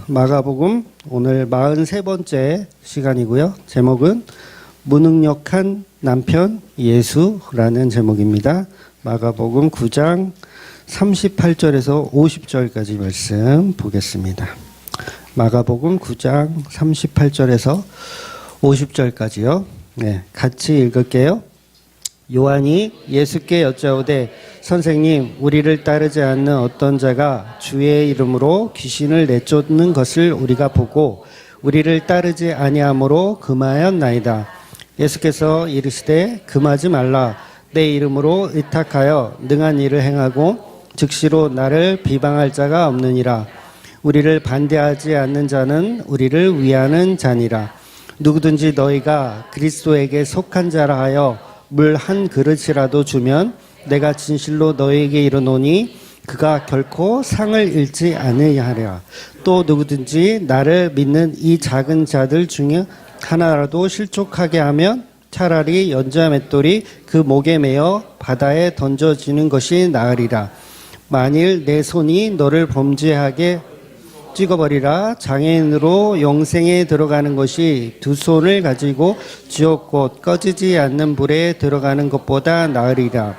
마가복음 오늘 43번째 시간이고요. 제목은 무능력한 남편 예수라는 제목입니다. 마가복음 9장 38절에서 50절까지 말씀 보겠습니다. 마가복음 9장 38절에서 50절까지요. 네, 같이 읽을게요. 요한이 예수께 여짜오되 선생님, 우리를 따르지 않는 어떤 자가 주의 이름으로 귀신을 내쫓는 것을 우리가 보고 우리를 따르지 아니하므로 금하였나이다. 예수께서 이르시되 금하지 말라. 내 이름으로 의탁하여 능한 일을 행하고 즉시로 나를 비방할 자가 없느니라. 우리를 반대하지 않는 자는 우리를 위하는 자니라. 누구든지 너희가 그리스도에게 속한 자라 하여 물 한 그릇이라도 주면 내가 진실로 너희에게 이르노니 그가 결코 상을 잃지 않으리라. 또 누구든지 나를 믿는 이 작은 자들 중에 하나라도 실족하게 하면 차라리 연자 맷돌이 그 목에 매어 바다에 던져지는 것이 나으리라. 만일 내 손이 너를 범죄하게 찍어버리라. 장애인으로 영생에 들어가는 것이 두 손을 가지고 지옥 곧 꺼지지 않는 불에 들어가는 것보다 나으리라.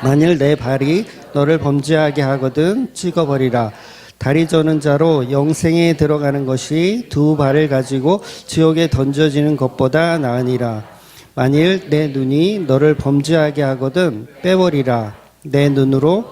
만일 내 발이 너를 범죄하게 하거든 찍어버리라. 다리 저는 자로 영생에 들어가는 것이 두 발을 가지고 지옥에 던져지는 것보다 나으니라. 만일 내 눈이 너를 범죄하게 하거든 빼버리라. 내 눈으로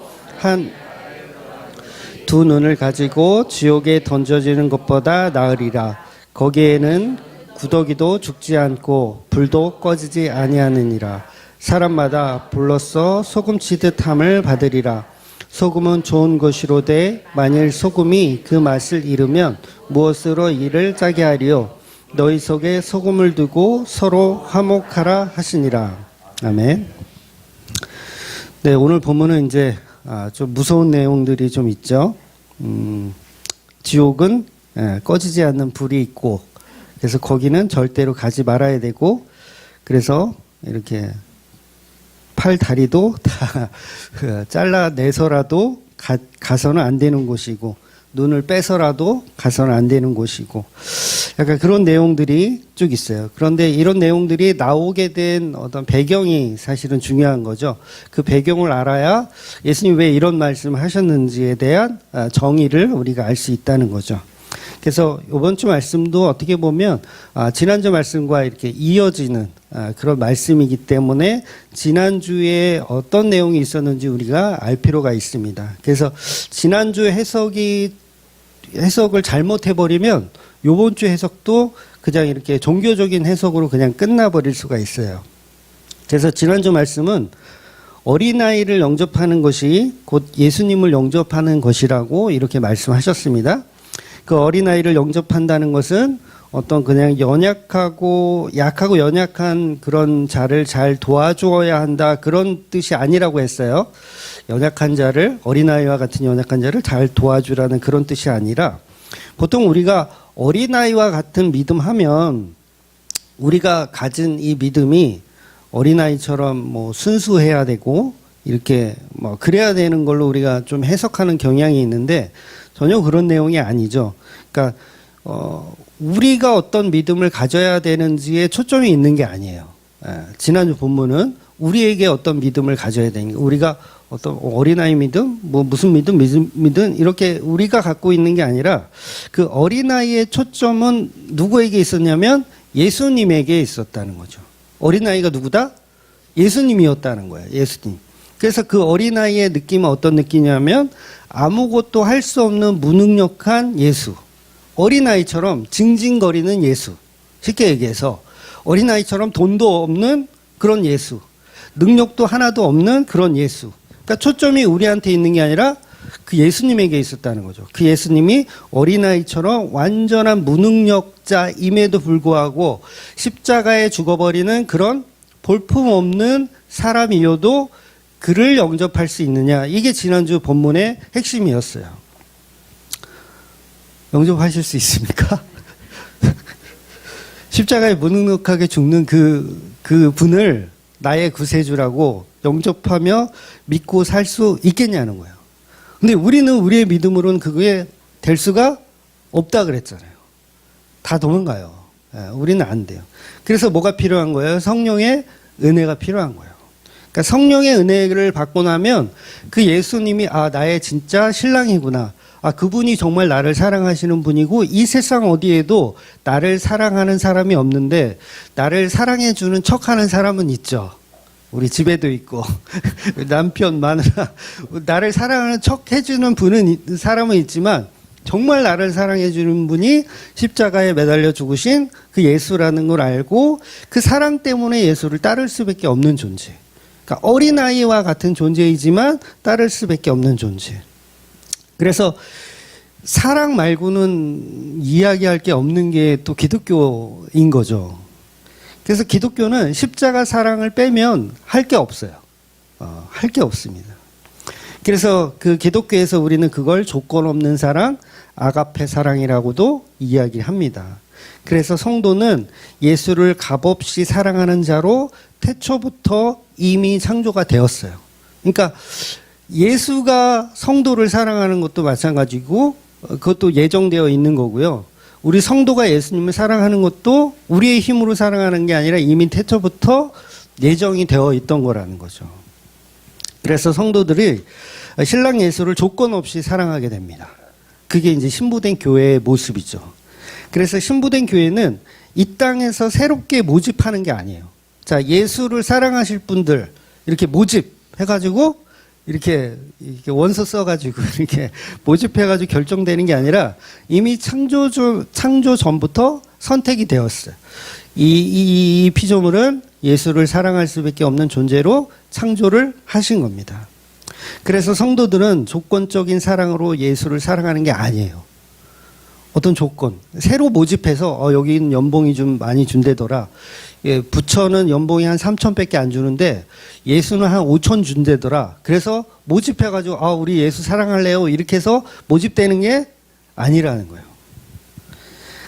두 눈을 가지고 지옥에 던져지는 것보다 나으리라. 거기에는 구더기도 죽지 않고 불도 꺼지지 아니하느니라. 사람마다 불로써 소금치듯 함을 받으리라. 소금은 좋은 것이로되 만일 소금이 그 맛을 잃으면 무엇으로 이를 짜게 하리요. 너희 속에 소금을 두고 서로 화목하라 하시니라. 아멘. 네, 오늘 본문은 이제 좀 무서운 내용들이 좀 있죠. 지옥은 꺼지지 않는 불이 있고, 그래서 거기는 절대로 가지 말아야 되고, 그래서 이렇게 팔 다리도 다 잘라내서라도 가서는 안 되는 곳이고, 눈을 빼서라도 가서는 안 되는 곳이고, 약간 그런 내용들이 쭉 있어요. 그런데 이런 내용들이 나오게 된 어떤 배경이 사실은 중요한 거죠. 그 배경을 알아야 예수님 왜 이런 말씀을 하셨는지에 대한 정의를 우리가 알 수 있다는 거죠. 그래서 이번 주 말씀도 어떻게 보면 지난주 말씀과 이렇게 이어지는 그런 말씀이기 때문에 지난주에 어떤 내용이 있었는지 우리가 알 필요가 있습니다. 그래서 지난주 해석을 잘못해버리면 요번 주 해석도 그냥 이렇게 종교적인 해석으로 그냥 끝나버릴 수가 있어요. 그래서 지난주 말씀은 어린아이를 영접하는 것이 곧 예수님을 영접하는 것이라고 이렇게 말씀하셨습니다. 그 어린아이를 영접한다는 것은 어떤 그냥 약하고 연약한 그런 자를 잘 도와주어야 한다, 그런 뜻이 아니라고 했어요. 연약한 자를, 어린아이와 같은 연약한 자를 잘 도와주라는 그런 뜻이 아니라, 보통 우리가 어린아이와 같은 믿음 하면 우리가 가진 이 믿음이 어린아이처럼 뭐 순수해야 되고 이렇게 뭐 그래야 되는 걸로 우리가 좀 해석하는 경향이 있는데 전혀 그런 내용이 아니죠. 그러니까 우리가 어떤 믿음을 가져야 되는지에 초점이 있는 게 아니에요. 지난주 본문은 우리에게 어떤 믿음을 가져야 되는 게, 우리가 어떤 어린아이 믿음, 뭐 무슨 믿음 이렇게 우리가 갖고 있는 게 아니라 그 어린아이의 초점은 누구에게 있었냐면 예수님에게 있었다는 거죠. 어린아이가 누구다? 예수님이었다는 거예요. 예수님. 그래서 그 어린아이의 느낌은 어떤 느낌이냐면 아무것도 할 수 없는 무능력한 예수. 어린아이처럼 징징거리는 예수. 쉽게 얘기해서 어린아이처럼 돈도 없는 그런 예수. 능력도 하나도 없는 그런 예수. 그러니까 초점이 우리한테 있는 게 아니라 그 예수님에게 있었다는 거죠. 그 예수님이 어린아이처럼 완전한 무능력자임에도 불구하고 십자가에 죽어버리는 그런 볼품없는 사람이어도 그를 영접할 수 있느냐. 이게 지난주 본문의 핵심이었어요. 영접하실 수 있습니까? 십자가에 무능력하게 죽는 그 분을 나의 구세주라고 영접하며 믿고 살 수 있겠냐는 거예요. 근데 우리는 우리의 믿음으로는 그게 될 수가 없다 그랬잖아요. 다 도망가요. 우리는 안 돼요. 그래서 뭐가 필요한 거예요? 성령의 은혜가 필요한 거예요. 그러니까 성령의 은혜를 받고 나면 그 예수님이 나의 진짜 신랑이구나. 그분이 정말 나를 사랑하시는 분이고 이 세상 어디에도 나를 사랑하는 사람이 없는데 나를 사랑해주는 척하는 사람은 있죠. 우리 집에도 있고 남편, 마누라 나를 사랑하는 척 해주는 사람은 있지만 정말 나를 사랑해주는 분이 십자가에 매달려 죽으신 그 예수라는 걸 알고 그 사랑 때문에 예수를 따를 수밖에 없는 존재. 그러니까 어린아이와 같은 존재이지만 따를 수밖에 없는 존재. 그래서 사랑 말고는 이야기할 게 없는 게 또 기독교인 거죠. 그래서 기독교는 십자가 사랑을 빼면 할 게 없어요. 할 게 없습니다. 그래서 그 기독교에서 우리는 그걸 조건 없는 사랑, 아가페 사랑이라고도 이야기합니다. 그래서 성도는 예수를 값없이 사랑하는 자로 태초부터 이미 창조가 되었어요. 그러니까 예수가 성도를 사랑하는 것도 마찬가지고 그것도 예정되어 있는 거고요. 우리 성도가 예수님을 사랑하는 것도 우리의 힘으로 사랑하는 게 아니라 이미 태초부터 예정이 되어 있던 거라는 거죠. 그래서 성도들이 신랑 예수를 조건 없이 사랑하게 됩니다. 그게 이제 신부된 교회의 모습이죠. 그래서 신부된 교회는 이 땅에서 새롭게 모집하는 게 아니에요. 자, 예수를 사랑하실 분들 이렇게 모집해가지고 이렇게 원서 써가지고 이렇게 모집해가지고 결정되는 게 아니라 이미 창조 전부터 선택이 되었어요. 이 피조물은 예수를 사랑할 수밖에 없는 존재로 창조를 하신 겁니다. 그래서 성도들은 조건적인 사랑으로 예수를 사랑하는 게 아니에요. 어떤 조건, 새로 모집해서 여기는 연봉이 좀 많이 준대더라. 부처는 연봉이 한 3,000밖에 안 주는데 예수는 한 5,000 준대더라. 그래서 모집해가지고 우리 예수 사랑할래요 이렇게 해서 모집되는 게 아니라는 거예요.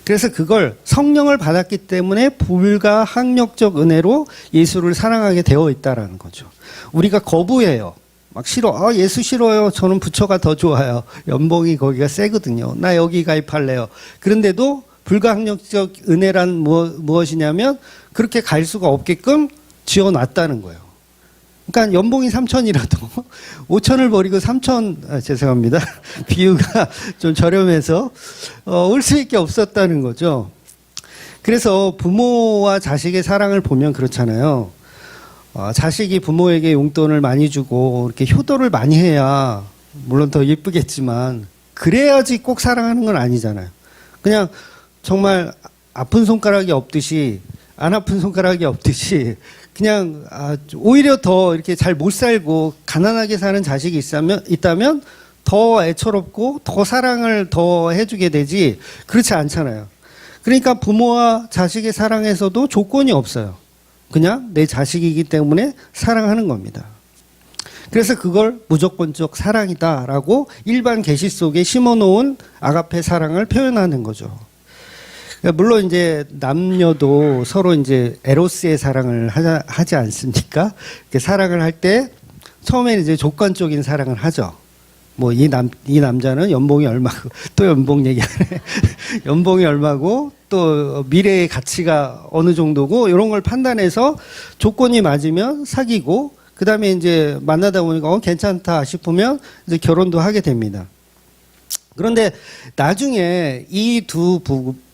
그래서 그걸 성령을 받았기 때문에 불가항력적 은혜로 예수를 사랑하게 되어 있다라는 거죠. 우리가 거부해요. 막 싫어. 예수 싫어요. 저는 부처가 더 좋아요. 연봉이 거기가 세거든요. 나 여기 가입할래요. 그런데도 불가항력적 은혜란 무엇이냐면 그렇게 갈 수가 없게끔 지어놨다는 거예요. 그러니까 연봉이 3,000이라도 5,000을 버리고 3,000, 죄송합니다. 비유가 좀 저렴해서 올 수밖에 없었다는 거죠. 그래서 부모와 자식의 사랑을 보면 그렇잖아요. 자식이 부모에게 용돈을 많이 주고 이렇게 효도를 많이 해야 물론 더 예쁘겠지만 그래야지 꼭 사랑하는 건 아니잖아요. 그냥 정말 아픈 손가락이 없듯이 안 아픈 손가락이 없듯이 그냥 오히려 더 이렇게 잘 못 살고 가난하게 사는 자식이 있다면 더 애처롭고 더 사랑을 더 해주게 되지 그렇지 않잖아요. 그러니까 부모와 자식의 사랑에서도 조건이 없어요. 그냥 내 자식이기 때문에 사랑하는 겁니다. 그래서 그걸 무조건적 사랑이다라고 일반 계시 속에 심어놓은 아가페 사랑을 표현하는 거죠. 물론 이제 남녀도 서로 이제 에로스의 사랑을 하지 않습니까? 사랑을 할 때 처음에는 이제 조건적인 사랑을 하죠. 뭐 이 남자는 연봉이 얼마고 또 연봉 얘기하네. 연봉이 얼마고 또 미래의 가치가 어느 정도고 이런 걸 판단해서 조건이 맞으면 사귀고 그다음에 이제 만나다 보니까 괜찮다 싶으면 이제 결혼도 하게 됩니다. 그런데 나중에 이 두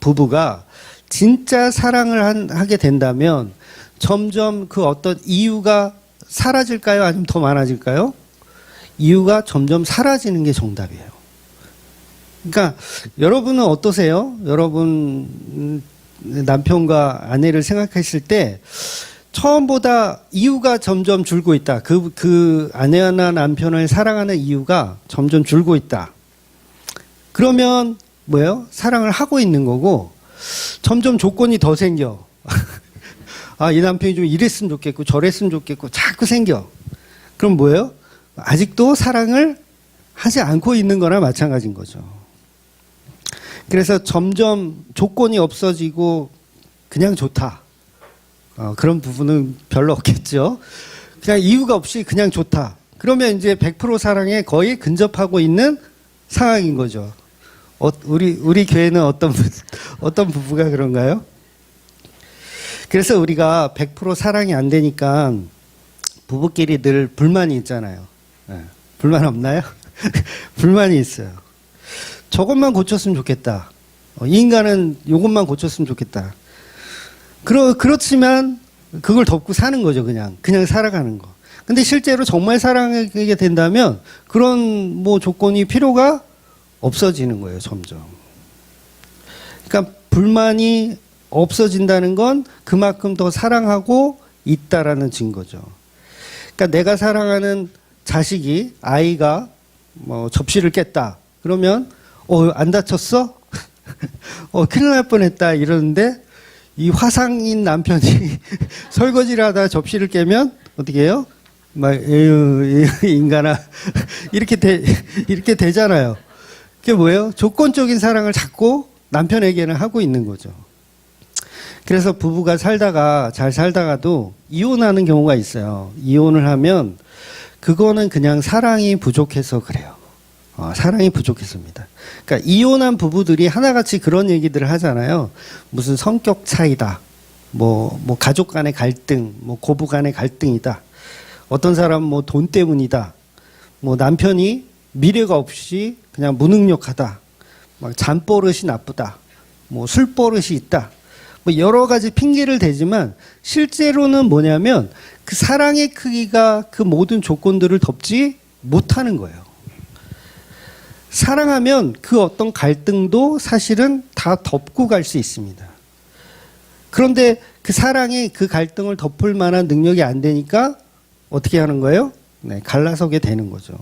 부부가 진짜 사랑을 하게 된다면 점점 그 어떤 이유가 사라질까요? 아니면 더 많아질까요? 이유가 점점 사라지는 게 정답이에요. 그러니까 여러분은 어떠세요? 여러분 남편과 아내를 생각했을 때 처음보다 이유가 점점 줄고 있다. 그 아내나 남편을 사랑하는 이유가 점점 줄고 있다. 그러면 뭐예요? 사랑을 하고 있는 거고 점점 조건이 더 생겨. 이 남편이 좀 이랬으면 좋겠고 저랬으면 좋겠고 자꾸 생겨. 그럼 뭐예요? 아직도 사랑을 하지 않고 있는 거나 마찬가지인 거죠. 그래서 점점 조건이 없어지고 그냥 좋다. 그런 부분은 별로 없겠죠. 그냥 이유가 없이 그냥 좋다. 그러면 이제 100% 사랑에 거의 근접하고 있는 상황인 거죠. 우리 교회는 어떤 부부가 그런가요? 그래서 우리가 100% 사랑이 안 되니까 부부끼리 늘 불만이 있잖아요. 네. 불만 없나요? 불만이 있어요. 저것만 고쳤으면 좋겠다. 이 인간은 이것만 고쳤으면 좋겠다. 그렇지만 그걸 덮고 사는 거죠. 그냥 살아가는 거. 근데 실제로 정말 사랑하게 된다면 그런 조건이 필요가 없어지는 거예요. 점점. 그러니까 불만이 없어진다는 건 그만큼 더 사랑하고 있다라는 증거죠. 그러니까 내가 사랑하는 자식이, 아이가 접시를 깼다. 그러면 안 다쳤어? 큰일 날 뻔했다 이러는데 이 화상인 남편이 설거지를 하다 접시를 깨면 어떻게 해요? 에휴, 인간아. 이렇게 되잖아요. 그게 뭐예요? 조건적인 사랑을 자꾸 남편에게는 하고 있는 거죠. 그래서 부부가 잘 살다가도 이혼하는 경우가 있어요. 이혼을 하면 그거는 그냥 사랑이 부족해서 그래요. 사랑이 부족해서입니다. 그러니까 이혼한 부부들이 하나같이 그런 얘기들을 하잖아요. 무슨 성격 차이다. 가족 간의 갈등, 고부 간의 갈등이다. 어떤 사람은 돈 때문이다. 남편이 미래가 없이 그냥 무능력하다. 잠버릇이 나쁘다. 술버릇이 있다. 여러 가지 핑계를 대지만 실제로는 뭐냐면 그 사랑의 크기가 그 모든 조건들을 덮지 못하는 거예요. 사랑하면 그 어떤 갈등도 사실은 다 덮고 갈 수 있습니다. 그런데 그 사랑이 그 갈등을 덮을 만한 능력이 안 되니까 어떻게 하는 거예요? 네, 갈라서게 되는 거죠.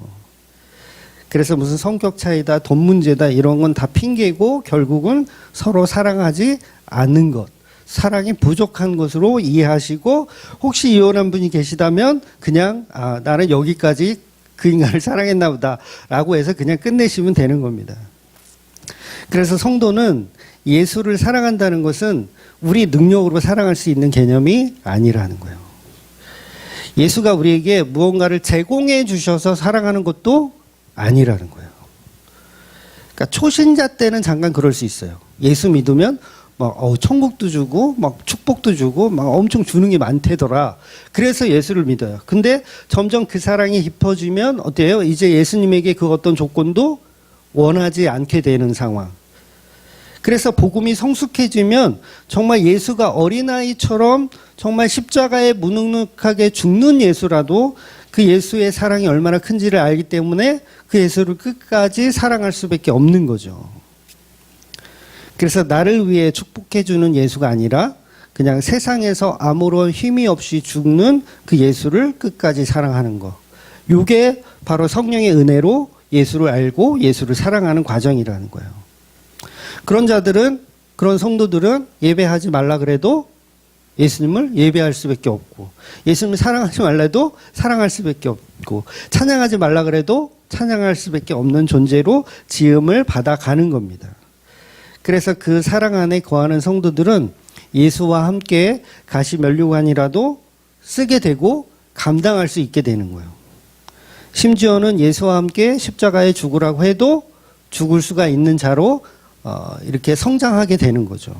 그래서 무슨 성격 차이다, 돈 문제다 이런 건 다 핑계고 결국은 서로 사랑하지 않는 것, 사랑이 부족한 것으로 이해하시고 혹시 이혼한 분이 계시다면 그냥 나는 여기까지 그 인간을 사랑했나 보다 라고 해서 그냥 끝내시면 되는 겁니다. 그래서 성도는 예수를 사랑한다는 것은 우리 능력으로 사랑할 수 있는 개념이 아니라는 거예요. 예수가 우리에게 무언가를 제공해 주셔서 사랑하는 것도 아니라는 거예요. 그러니까 초신자 때는 잠깐 그럴 수 있어요. 예수 믿으면 천국도 주고 축복도 주고 엄청 주는 게 많대더라. 그래서 예수를 믿어요. 근데 점점 그 사랑이 깊어지면 어때요? 이제 예수님에게 그 어떤 조건도 원하지 않게 되는 상황. 그래서 복음이 성숙해지면 정말 예수가 어린아이처럼 정말 십자가에 무능력하게 죽는 예수라도 그 예수의 사랑이 얼마나 큰지를 알기 때문에 그 예수를 끝까지 사랑할 수밖에 없는 거죠. 그래서 나를 위해 축복해주는 예수가 아니라 그냥 세상에서 아무런 힘이 없이 죽는 그 예수를 끝까지 사랑하는 거. 이게 바로 성령의 은혜로 예수를 알고 예수를 사랑하는 과정이라는 거예요. 그런 성도들은 예배하지 말라 그래도 예수님을 예배할 수밖에 없고, 예수님을 사랑하지 말라도 사랑할 수밖에 없고, 찬양하지 말라 그래도 찬양할 수밖에 없는 존재로 지음을 받아가는 겁니다. 그래서 그 사랑 안에 거하는 성도들은 예수와 함께 가시 면류관이라도 쓰게 되고 감당할 수 있게 되는 거예요. 심지어는 예수와 함께 십자가에 죽으라고 해도 죽을 수가 있는 자로 이렇게 성장하게 되는 거죠.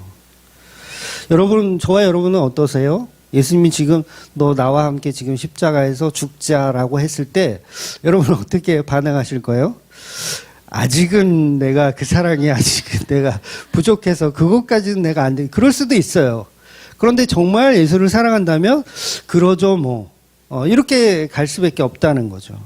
여러분, 저와 여러분은 어떠세요? 예수님이 지금 너 나와 함께 지금 십자가에서 죽자라고 했을 때 여러분은 어떻게 반응하실 거예요? 아직은 내가 그 사랑이 아직은 내가 부족해서 그것까지는 내가 안 돼. 그럴 수도 있어요. 그런데 정말 예수를 사랑한다면 그러죠 이렇게 갈 수밖에 없다는 거죠.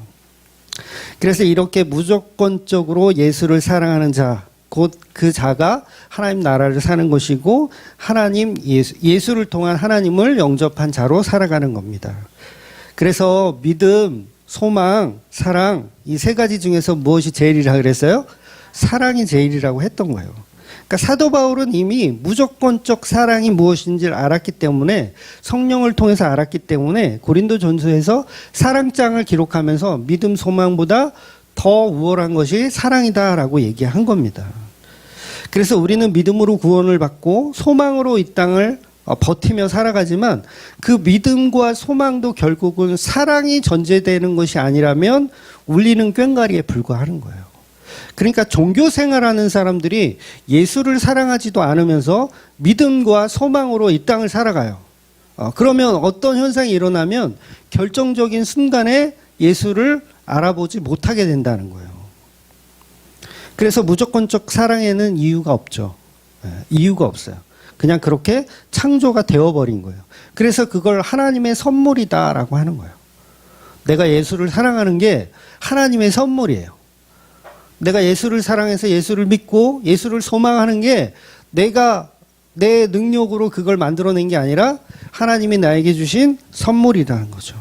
그래서 이렇게 무조건적으로 예수를 사랑하는 자, 곧 그 자가 하나님 나라를 사는 것이고 하나님 예수를 통한 하나님을 영접한 자로 살아가는 겁니다. 그래서 믿음, 소망, 사랑 이 세 가지 중에서 무엇이 제일이라 그랬어요? 사랑이 제일이라고 했던 거예요. 그러니까 사도 바울은 이미 무조건적 사랑이 무엇인지를 알았기 때문에 성령을 통해서 알았기 때문에 고린도전서에서 사랑장을 기록하면서 믿음, 소망보다 더 우월한 것이 사랑이다라고 얘기한 겁니다. 그래서 우리는 믿음으로 구원을 받고 소망으로 이 땅을 버티며 살아가지만 그 믿음과 소망도 결국은 사랑이 전제되는 것이 아니라면 울리는 꽹과리에 불과하는 거예요. 그러니까 종교 생활하는 사람들이 예수를 사랑하지도 않으면서 믿음과 소망으로 이 땅을 살아가요. 그러면 어떤 현상이 일어나면 결정적인 순간에 예수를 알아보지 못하게 된다는 거예요. 그래서 무조건적 사랑에는 이유가 없죠. 이유가 없어요. 그냥 그렇게 창조가 되어버린 거예요. 그래서 그걸 하나님의 선물이다라고 하는 거예요. 내가 예수를 사랑하는 게 하나님의 선물이에요. 내가 예수를 사랑해서 예수를 믿고 예수를 소망하는 게 내가 내 능력으로 그걸 만들어낸 게 아니라 하나님이 나에게 주신 선물이라는 거죠.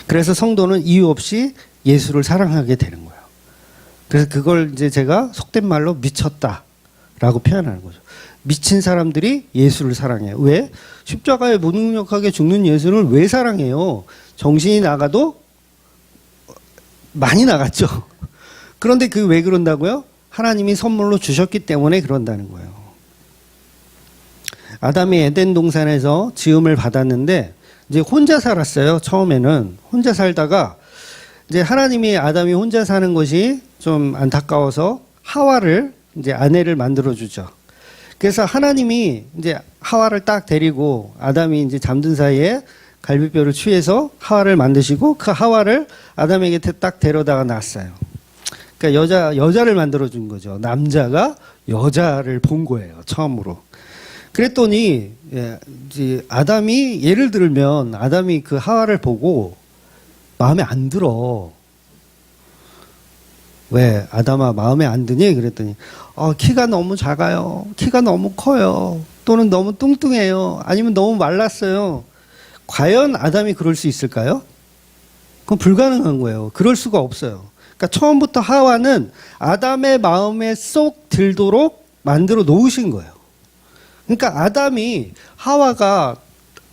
그래서 성도는 이유 없이 예수를 사랑하게 되는 거예요. 그래서 그걸 이제 제가 속된 말로 미쳤다라고 표현하는 거죠. 미친 사람들이 예수를 사랑해요. 왜? 십자가에 무능력하게 죽는 예수를 왜 사랑해요? 정신이 나가도 많이 나갔죠. 그런데 그 왜 그런다고요? 하나님이 선물로 주셨기 때문에 그런다는 거예요. 아담이 에덴 동산에서 지음을 받았는데 이제 혼자 살았어요. 처음에는 혼자 살다가 이제 하나님이 아담이 혼자 사는 것이 좀 안타까워서 하와를 이제 아내를 만들어 주죠. 그래서 하나님이 이제 하와를 딱 데리고 아담이 이제 잠든 사이에 갈비뼈를 취해서 하와를 만드시고 그 하와를 아담에게 딱 데려다가 놨어요. 그러니까 여자를 만들어 준 거죠. 남자가 여자를 본 거예요. 처음으로. 그랬더니 이제 아담이 예를 들면 아담이 그 하와를 보고 마음에 안 들어. 왜? 아담아 마음에 안 드니? 그랬더니 키가 너무 작아요. 키가 너무 커요. 또는 너무 뚱뚱해요. 아니면 너무 말랐어요. 과연 아담이 그럴 수 있을까요? 그건 불가능한 거예요. 그럴 수가 없어요. 그러니까 처음부터 하와는 아담의 마음에 쏙 들도록 만들어 놓으신 거예요. 그러니까 하와가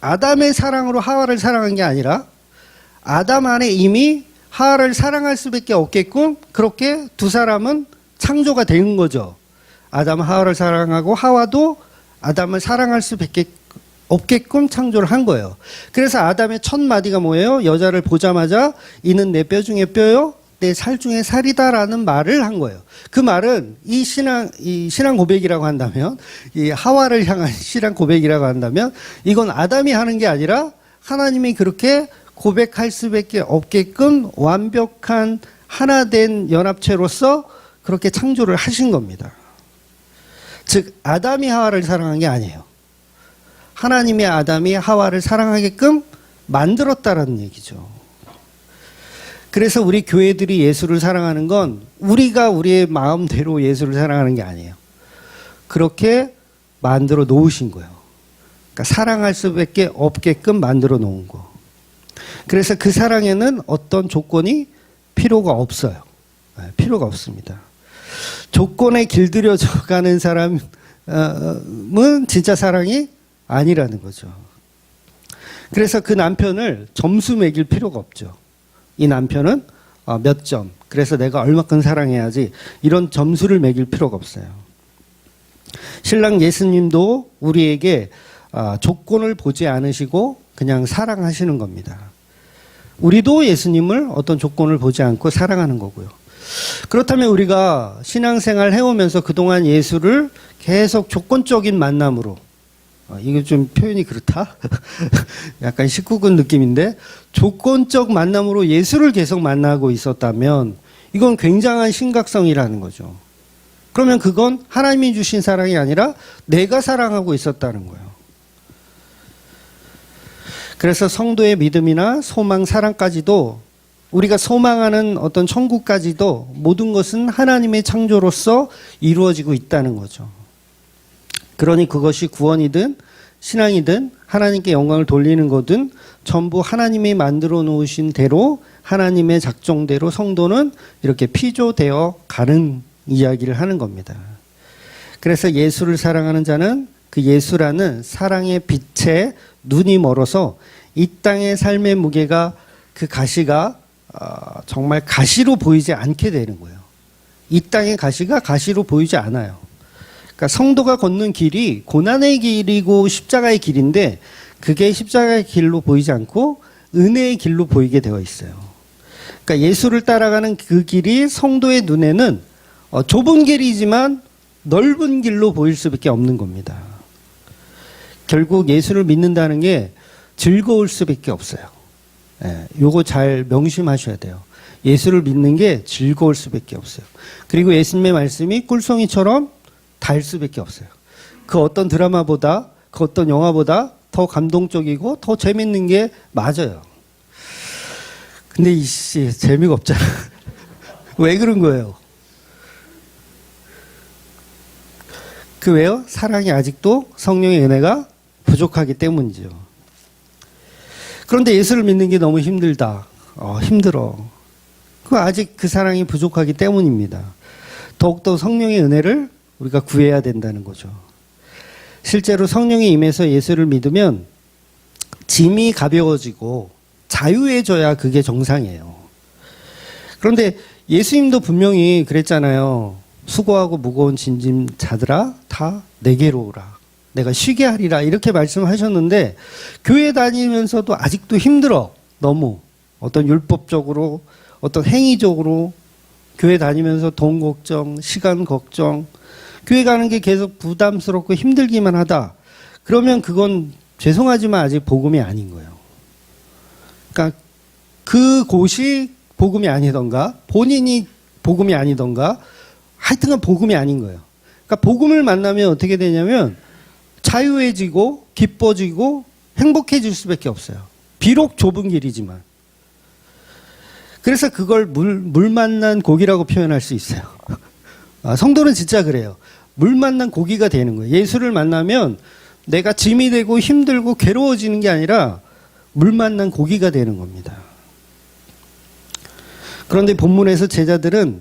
아담의 사랑으로 하와를 사랑한 게 아니라 아담 안에 이미 하와를 사랑할 수밖에 없게끔 그렇게 두 사람은 창조가 된 거죠. 아담은 하와를 사랑하고 하와도 아담을 사랑할 수밖에 없게끔 창조를 한 거예요. 그래서 아담의 첫 마디가 뭐예요? 여자를 보자마자 이는 내 뼈 중에 뼈요, 내 살 중에 살이다라는 말을 한 거예요. 그 말은 이 신앙 고백이라고 한다면, 이 하와를 향한 신앙 고백이라고 한다면, 이건 아담이 하는 게 아니라 하나님이 그렇게 고백할 수밖에 없게끔 완벽한 하나된 연합체로서 그렇게 창조를 하신 겁니다. 즉 아담이 하와를 사랑한 게 아니에요. 하나님의 아담이 하와를 사랑하게끔 만들었다라는 얘기죠. 그래서 우리 교회들이 예수를 사랑하는 건 우리가 우리의 마음대로 예수를 사랑하는 게 아니에요. 그렇게 만들어 놓으신 거예요. 그러니까 사랑할 수밖에 없게끔 만들어 놓은 거. 그래서 그 사랑에는 어떤 조건이 필요가 없어요. 필요가 없습니다. 조건에 길들여져 가는 사람은 진짜 사랑이 아니라는 거죠. 그래서 그 남편을 점수 매길 필요가 없죠. 이 남편은 몇 점, 그래서 내가 얼마큼 사랑해야지 이런 점수를 매길 필요가 없어요. 신랑 예수님도 우리에게 조건을 보지 않으시고 그냥 사랑하시는 겁니다. 우리도 예수님을 어떤 조건을 보지 않고 사랑하는 거고요. 그렇다면 우리가 신앙생활 해오면서 그동안 예수를 계속 조건적인 만남으로, 이게 좀 표현이 그렇다? 약간 19금 느낌인데, 조건적 만남으로 예수를 계속 만나고 있었다면 이건 굉장한 심각성이라는 거죠. 그러면 그건 하나님이 주신 사랑이 아니라 내가 사랑하고 있었다는 거예요. 그래서 성도의 믿음이나 소망, 사랑까지도 우리가 소망하는 어떤 천국까지도 모든 것은 하나님의 창조로서 이루어지고 있다는 거죠. 그러니 그것이 구원이든 신앙이든 하나님께 영광을 돌리는 거든 전부 하나님이 만들어 놓으신 대로 하나님의 작정대로 성도는 이렇게 피조되어 가는 이야기를 하는 겁니다. 그래서 예수를 사랑하는 자는 그 예수라는 사랑의 빛에 눈이 멀어서 이 땅의 삶의 무게가 그 가시가 정말 가시로 보이지 않게 되는 거예요. 이 땅의 가시가 가시로 보이지 않아요. 그러니까 성도가 걷는 길이 고난의 길이고 십자가의 길인데 그게 십자가의 길로 보이지 않고 은혜의 길로 보이게 되어 있어요. 그러니까 예수를 따라가는 그 길이 성도의 눈에는 좁은 길이지만 넓은 길로 보일 수밖에 없는 겁니다. 결국 예수를 믿는다는 게 즐거울 수밖에 없어요. 예, 요거 잘 명심하셔야 돼요. 예수를 믿는 게 즐거울 수밖에 없어요. 그리고 예수님의 말씀이 꿀송이처럼 달 수밖에 없어요. 그 어떤 드라마보다, 그 어떤 영화보다 더 감동적이고 더 재밌는 게 맞아요. 근데 이씨 재미가 없잖아. 왜 그런 거예요? 그 왜요? 사랑이 아직도 성령의 은혜가 부족하기 때문이죠. 그런데 예수를 믿는 게 너무 힘들다. 힘들어. 그 아직 그 사랑이 부족하기 때문입니다. 더욱더 성령의 은혜를 우리가 구해야 된다는 거죠. 실제로 성령이 임해서 예수를 믿으면 짐이 가벼워지고 자유해져야 그게 정상이에요. 그런데 예수님도 분명히 그랬잖아요. 수고하고 무거운 짐진 자들아 다 내게로 오라. 내가 쉬게 하리라. 이렇게 말씀하셨는데 교회 다니면서도 아직도 힘들어. 너무. 어떤 율법적으로 어떤 행위적으로 교회 다니면서 돈 걱정, 시간 걱정, 교회 가는 게 계속 부담스럽고 힘들기만 하다. 그러면 그건 죄송하지만 아직 복음이 아닌 거예요. 그러니까 그곳이 복음이 아니던가 본인이 복음이 아니던가 하여튼간 복음이 아닌 거예요. 그러니까 복음을 만나면 어떻게 되냐면 자유해지고 기뻐지고 행복해질 수밖에 없어요. 비록 좁은 길이지만. 그래서 그걸 물 만난 고기라고 표현할 수 있어요. 성도는 진짜 그래요. 물 만난 고기가 되는 거예요. 예수를 만나면 내가 짐이 되고 힘들고 괴로워지는 게 아니라 물 만난 고기가 되는 겁니다. 그런데 본문에서 제자들은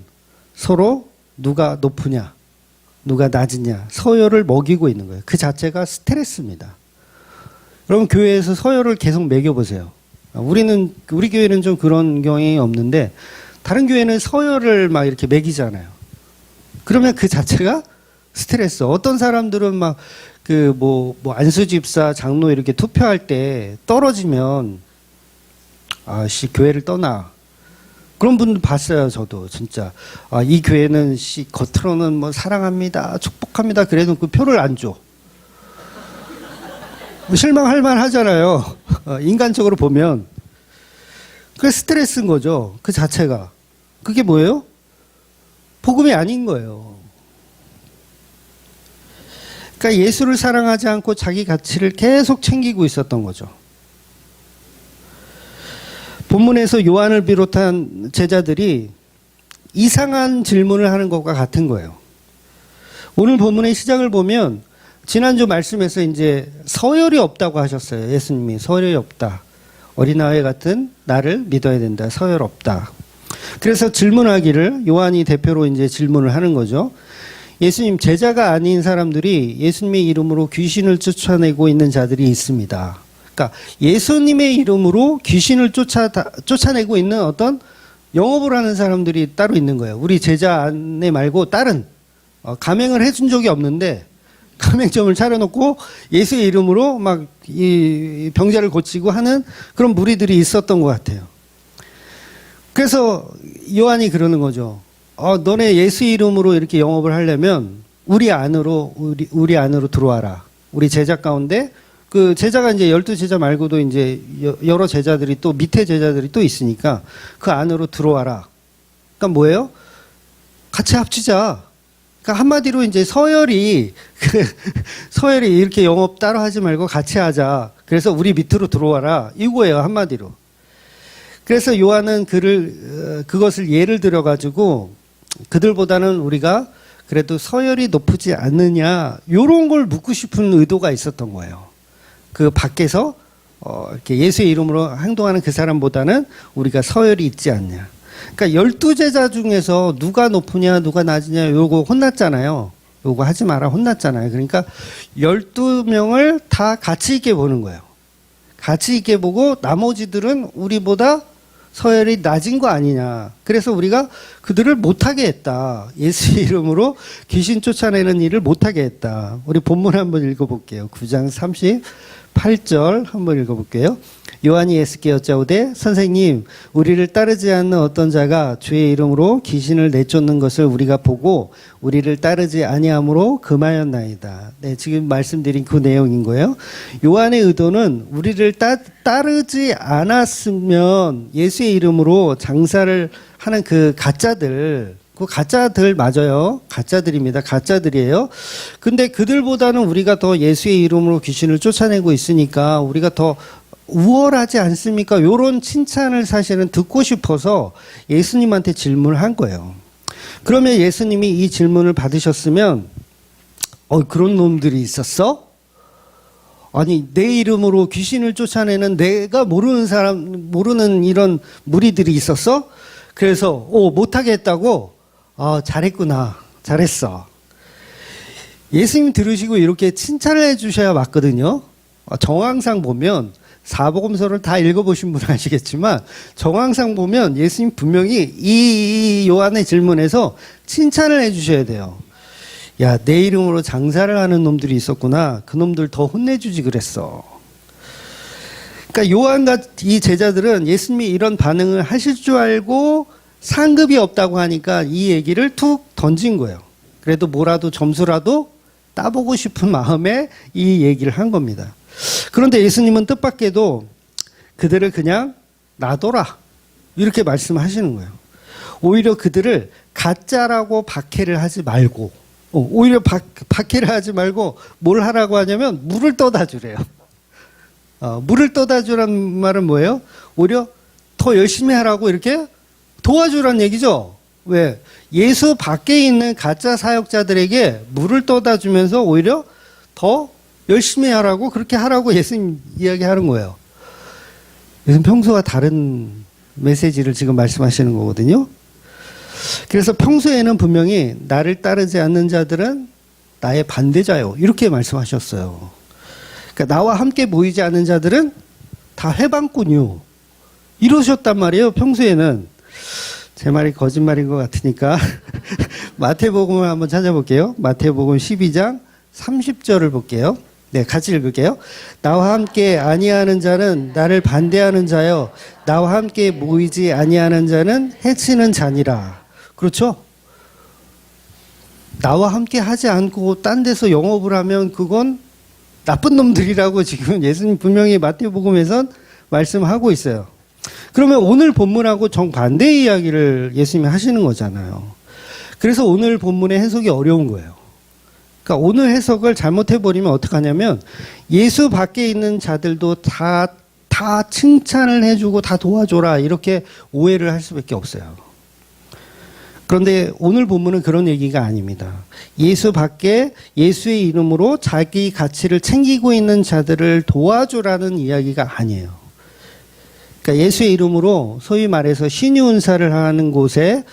서로 누가 높으냐, 누가 낮으냐 서열을 먹이고 있는 거예요. 그 자체가 스트레스입니다. 여러분 교회에서 서열을 계속 매겨보세요. 우리 교회는 좀 그런 경향이 없는데 다른 교회는 서열을 막 이렇게 매기잖아요. 그러면 그 자체가 스트레스. 어떤 사람들은 막 안수 집사, 장로 이렇게 투표할 때 떨어지면 교회를 떠나. 그런 분들 봤어요, 저도 진짜. 이 교회는 겉으로는 뭐 사랑합니다, 축복합니다. 그래도 그 표를 안 줘. 실망할 만 하잖아요. 인간적으로 보면. 그게 스트레스인 거죠. 그 자체가. 그게 뭐예요? 복음이 아닌 거예요. 그러니까 예수를 사랑하지 않고 자기 가치를 계속 챙기고 있었던 거죠. 본문에서 요한을 비롯한 제자들이 이상한 질문을 하는 것과 같은 거예요. 오늘 본문의 시작을 보면 지난주 말씀에서 이제 서열이 없다고 하셨어요. 예수님이 서열이 없다. 어린아이 같은 나를 믿어야 된다. 서열 없다. 그래서 질문하기를 요한이 대표로 이제 질문을 하는 거죠. 예수님 제자가 아닌 사람들이 예수님의 이름으로 귀신을 쫓아내고 있는 자들이 있습니다. 그러니까 예수님의 이름으로 귀신을 쫓아내고 있는 어떤 영업을 하는 사람들이 따로 있는 거예요. 우리 제자 안에 말고 다른 가맹을 해준 적이 없는데 가맹점을 차려놓고 예수의 이름으로 막 이 병자를 고치고 하는 그런 무리들이 있었던 것 같아요. 그래서 요한이 그러는 거죠. 너네 예수 이름으로 이렇게 영업을 하려면 우리 안으로 들어와라. 우리 제자 가운데 그 제자가 이제 12제자 말고도 이제 여러 제자들이 또 밑에 제자들이 또 있으니까 그 안으로 들어와라. 그러니까 뭐예요? 같이 합치자. 그러니까 한마디로 이제 서열이 이렇게 영업 따로 하지 말고 같이 하자. 그래서 우리 밑으로 들어와라. 이거예요, 한마디로. 그래서 요한은 그것을 예를 들어 가지고 그들보다는 우리가 그래도 서열이 높지 않느냐 이런 걸 묻고 싶은 의도가 있었던 거예요. 그 밖에서 이렇게 예수의 이름으로 행동하는 그 사람보다는 우리가 서열이 있지 않냐. 그러니까 12제자 중에서 누가 높으냐 누가 낮으냐 요거 혼났잖아요. 요거 하지 마라 혼났잖아요. 그러니까 12명을 다 가치 있게 보는 거예요. 가치 있게 보고 나머지들은 우리보다 서열이 낮은 거 아니냐. 그래서 우리가 그들을 못하게 했다. 예수의 이름으로 귀신 쫓아내는 일을 못하게 했다. 우리 본문 한번 읽어볼게요. 9장 38절 한번 읽어볼게요. 요한이 예수께 여짜오되 선생님 우리를 따르지 않는 어떤 자가 주의 이름으로 귀신을 내쫓는 것을 우리가 보고 우리를 따르지 아니함으로 금하였나이다. 네, 지금 말씀드린 그 내용인 거예요. 요한의 의도는 우리를 따르지 않았으면 예수의 이름으로 장사를 하는 그 가짜들, 그 가짜들 맞아요. 가짜들입니다. 가짜들이에요. 근데 그들보다는 우리가 더 예수의 이름으로 귀신을 쫓아내고 있으니까 우리가 더 우월하지 않습니까? 요런 칭찬을 사실은 듣고 싶어서 예수님한테 질문을 한 거예요. 그러면 예수님이 이 질문을 받으셨으면 그런 놈들이 있었어? 아니 내 이름으로 귀신을 쫓아내는 내가 모르는 사람, 모르는 이런 무리들이 있었어? 그래서 못하게 했다고? 잘했구나. 잘했어. 예수님 들으시고 이렇게 칭찬을 해주셔야 맞거든요. 정황상 보면 사복음서를 다 읽어보신 분은 아시겠지만 정황상 보면 예수님 분명히 이 요한의 질문에서 칭찬을 해주셔야 돼요. 야, 내 이름으로 장사를 하는 놈들이 있었구나. 그 놈들 더 혼내주지 그랬어. 그러니까 요한과 이 제자들은 예수님이 이런 반응을 하실 줄 알고 상급이 없다고 하니까 이 얘기를 툭 던진 거예요. 그래도 뭐라도 점수라도 따보고 싶은 마음에 이 얘기를 한 겁니다. 그런데 예수님은 뜻밖에도 그들을 그냥 놔둬라 이렇게 말씀하시는 거예요. 오히려 그들을 가짜라고 박해를 하지 말고 오히려 박해를 하지 말고 뭘 하라고 하냐면 물을 떠다 주래요. 물을 떠다 주란 말은 뭐예요? 오히려 더 열심히 하라고 이렇게 도와주란 얘기죠. 왜? 예수 밖에 있는 가짜 사역자들에게 물을 떠다 주면서 오히려 더 열심히 하라고 그렇게 하라고 예수님 이야기하는 거예요. 예수님 평소와 다른 메시지를 지금 말씀하시는 거거든요. 그래서 평소에는 분명히 나를 따르지 않는 자들은 나의 반대자요 이렇게 말씀하셨어요. 그러니까 나와 함께 모이지 않는 자들은 다 해방꾼이요 이러셨단 말이에요. 평소에는. 제 말이 거짓말인 것 같으니까 마태복음을 한번 찾아볼게요. 마태복음 12장 30절을 볼게요. 네, 같이 읽을게요. 나와 함께 아니하는 자는 나를 반대하는 자요 나와 함께 모이지 아니하는 자는 해치는 자니라. 그렇죠? 나와 함께 하지 않고 딴 데서 영업을 하면 그건 나쁜 놈들이라고 지금 예수님 분명히 마태복음에선 말씀하고 있어요. 그러면 오늘 본문하고 정반대의 이야기를 예수님이 하시는 거잖아요. 그래서 오늘 본문의 해석이 어려운 거예요. 그러니까 오늘 해석을 잘못해버리면 어떡하냐면 예수 밖에 있는 자들도 다 칭찬을 해주고 다 도와줘라 이렇게 오해를 할 수밖에 없어요. 그런데 오늘 본문은 그런 얘기가 아닙니다. 예수 밖에 예수의 이름으로 자기 가치를 챙기고 있는 자들을 도와주라는 이야기가 아니에요. 그러니까 예수의 이름으로 소위 말해서 신유은사를 하는 곳에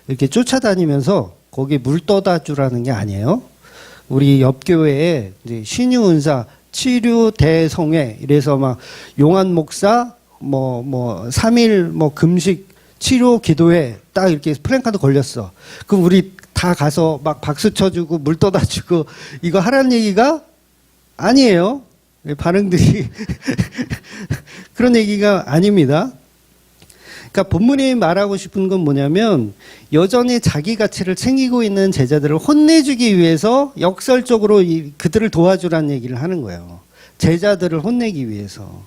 이렇게 쫓아다니면서 거기 물 떠다 주라는 게 아니에요. 우리 옆 교회에 이제 신유은사, 치료 대성회 이래서 막 용한 목사 뭐 3일 금식 치료 기도회 딱 이렇게 플랜카드 걸렸어. 그럼 우리 다 가서 막 박수 쳐주고 물 떠다 주고 이거 하라는 얘기가 아니에요. 반응들이 그런 얘기가 아닙니다. 그러니까 본문이 말하고 싶은 건 뭐냐면 여전히 자기 가치를 챙기고 있는 제자들을 혼내주기 위해서 역설적으로 그들을 도와주라는 얘기를 하는 거예요. 제자들을 혼내기 위해서.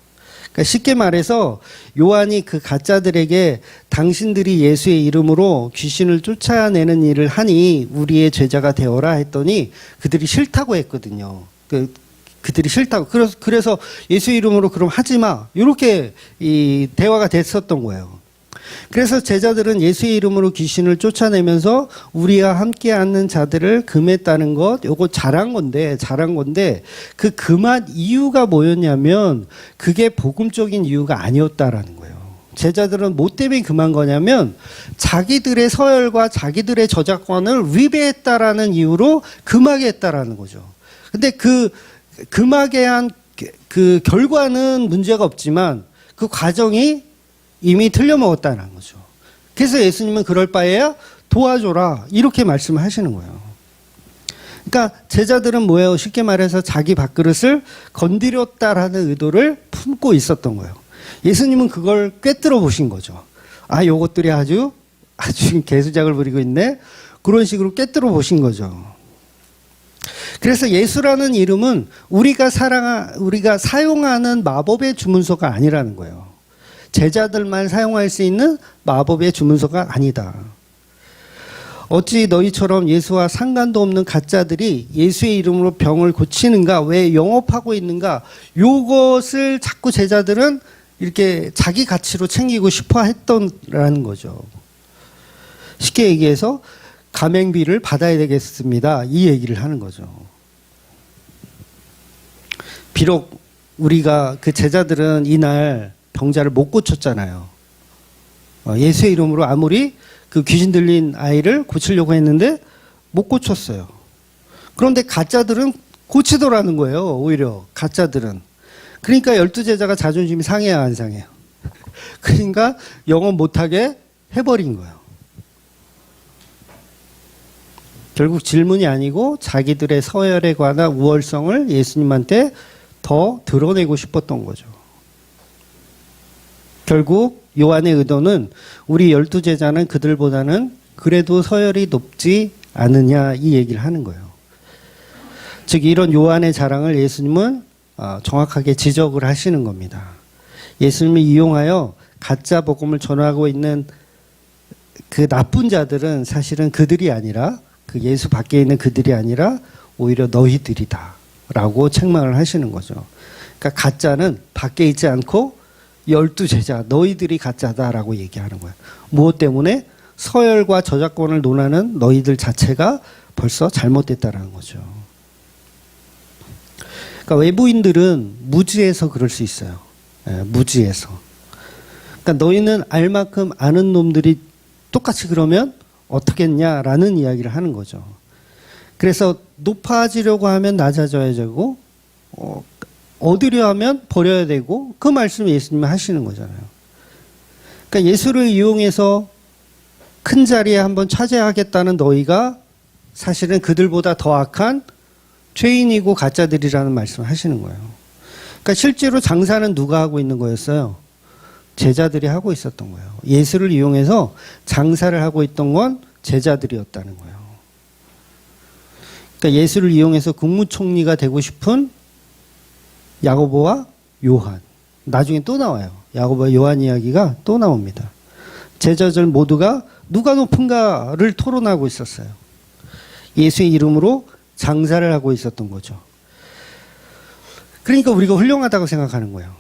그러니까 쉽게 말해서 요한이 그 가짜들에게 당신들이 예수의 이름으로 귀신을 쫓아내는 일을 하니 우리의 제자가 되어라 했더니 그들이 싫다고 했거든요. 그들이 싫다고. 그래서 예수 이름으로 그럼 하지 마. 이렇게 이 대화가 됐었던 거예요. 그래서 제자들은 예수의 이름으로 귀신을 쫓아내면서 우리와 함께 앉는 자들을 금했다는 것, 요거 잘한 건데 그 금한 이유가 뭐였냐면 그게 복음적인 이유가 아니었다라는 거예요. 제자들은 뭐 때문에 금한 거냐면 자기들의 서열과 자기들의 저작권을 위배했다라는 이유로 금하게 했다라는 거죠. 근데 그 금하게 한 그 결과는 문제가 없지만 그 과정이 이미 틀려먹었다는 거죠. 그래서 예수님은 그럴 바에야 도와줘라. 이렇게 말씀하시는 거예요. 그러니까 제자들은 뭐예요? 쉽게 말해서 자기 밥그릇을 건드렸다라는 의도를 품고 있었던 거예요. 예수님은 그걸 꿰뚫어 보신 거죠. 아, 요것들이 아주 개수작을 부리고 있네. 그런 식으로 꿰뚫어 보신 거죠. 그래서 예수라는 이름은 우리가 사용하는 마법의 주문서가 아니라는 거예요. 제자들만 사용할 수 있는 마법의 주문서가 아니다. 어찌 너희처럼 예수와 상관도 없는 가짜들이 예수의 이름으로 병을 고치는가? 왜 영업하고 있는가? 요것을 자꾸 제자들은 이렇게 자기 가치로 챙기고 싶어 했던라는 거죠. 쉽게 얘기해서 가맹비를 받아야 되겠습니다. 이 얘기를 하는 거죠. 비록 우리가 그 제자들은 이날 병자를 못 고쳤잖아요. 예수의 이름으로 아무리 그 귀신 들린 아이를 고치려고 했는데 못 고쳤어요. 그런데 가짜들은 고치더라는 거예요. 오히려 가짜들은. 그러니까 12제자가 자존심이 상해야 안 상해요. 그러니까 영업 못하게 해버린 거예요. 결국 질문이 아니고 자기들의 서열에 관한 우월성을 예수님한테 더 드러내고 싶었던 거죠. 결국 요한의 의도는 우리 12제자는 그들보다는 그래도 서열이 높지 않느냐 이 얘기를 하는 거예요. 즉 이런 요한의 자랑을 예수님은 정확하게 지적을 하시는 겁니다. 예수님을 이용하여 가짜 복음을 전하고 있는 그 나쁜 자들은 사실은 그들이 아니라 그 예수 밖에 있는 그들이 아니라 오히려 너희들이다 라고 책망을 하시는 거죠. 그러니까 가짜는 밖에 있지 않고 12제자 너희들이 가짜다라고 얘기하는 거예요. 무엇 때문에? 서열과 저작권을 논하는 너희들 자체가 벌써 잘못됐다라는 거죠. 그러니까 외부인들은 무지해서 그럴 수 있어요. 무지해서. 그러니까 너희는 알 만큼 아는 놈들이 똑같이 그러면 어떻겠냐라는 이야기를 하는 거죠. 그래서 높아지려고 하면 낮아져야 되고 얻으려 하면 버려야 되고 그 말씀을 예수님이 하시는 거잖아요. 그러니까 예수를 이용해서 큰 자리에 한번 차지하겠다는 너희가 사실은 그들보다 더 악한 죄인이고 가짜들이라는 말씀을 하시는 거예요. 그러니까 실제로 장사는 누가 하고 있는 거였어요? 제자들이 하고 있었던 거예요. 예수를 이용해서 장사를 하고 있던 건 제자들이었다는 거예요. 그러니까 예수를 이용해서 국무총리가 되고 싶은 야고보와 요한. 나중에 또 나와요. 야고보와 요한 이야기가 또 나옵니다. 제자들 모두가 누가 높은가를 토론하고 있었어요. 예수의 이름으로 장사를 하고 있었던 거죠. 그러니까 우리가 훌륭하다고 생각하는 거예요.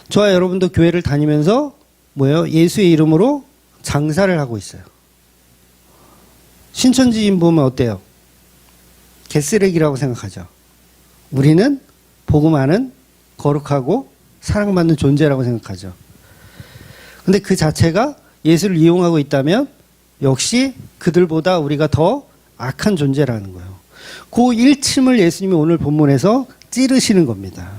저와 여러분도 교회를 다니면서 뭐예요? 예수의 이름으로 장사를 하고 있어요. 신천지인 보면 어때요? 개쓰레기라고 생각하죠. 우리는 복음 아는 거룩하고 사랑받는 존재라고 생각하죠. 근데 그 자체가 예수를 이용하고 있다면 역시 그들보다 우리가 더 악한 존재라는 거예요. 그 일침을 예수님이 오늘 본문에서 찌르시는 겁니다.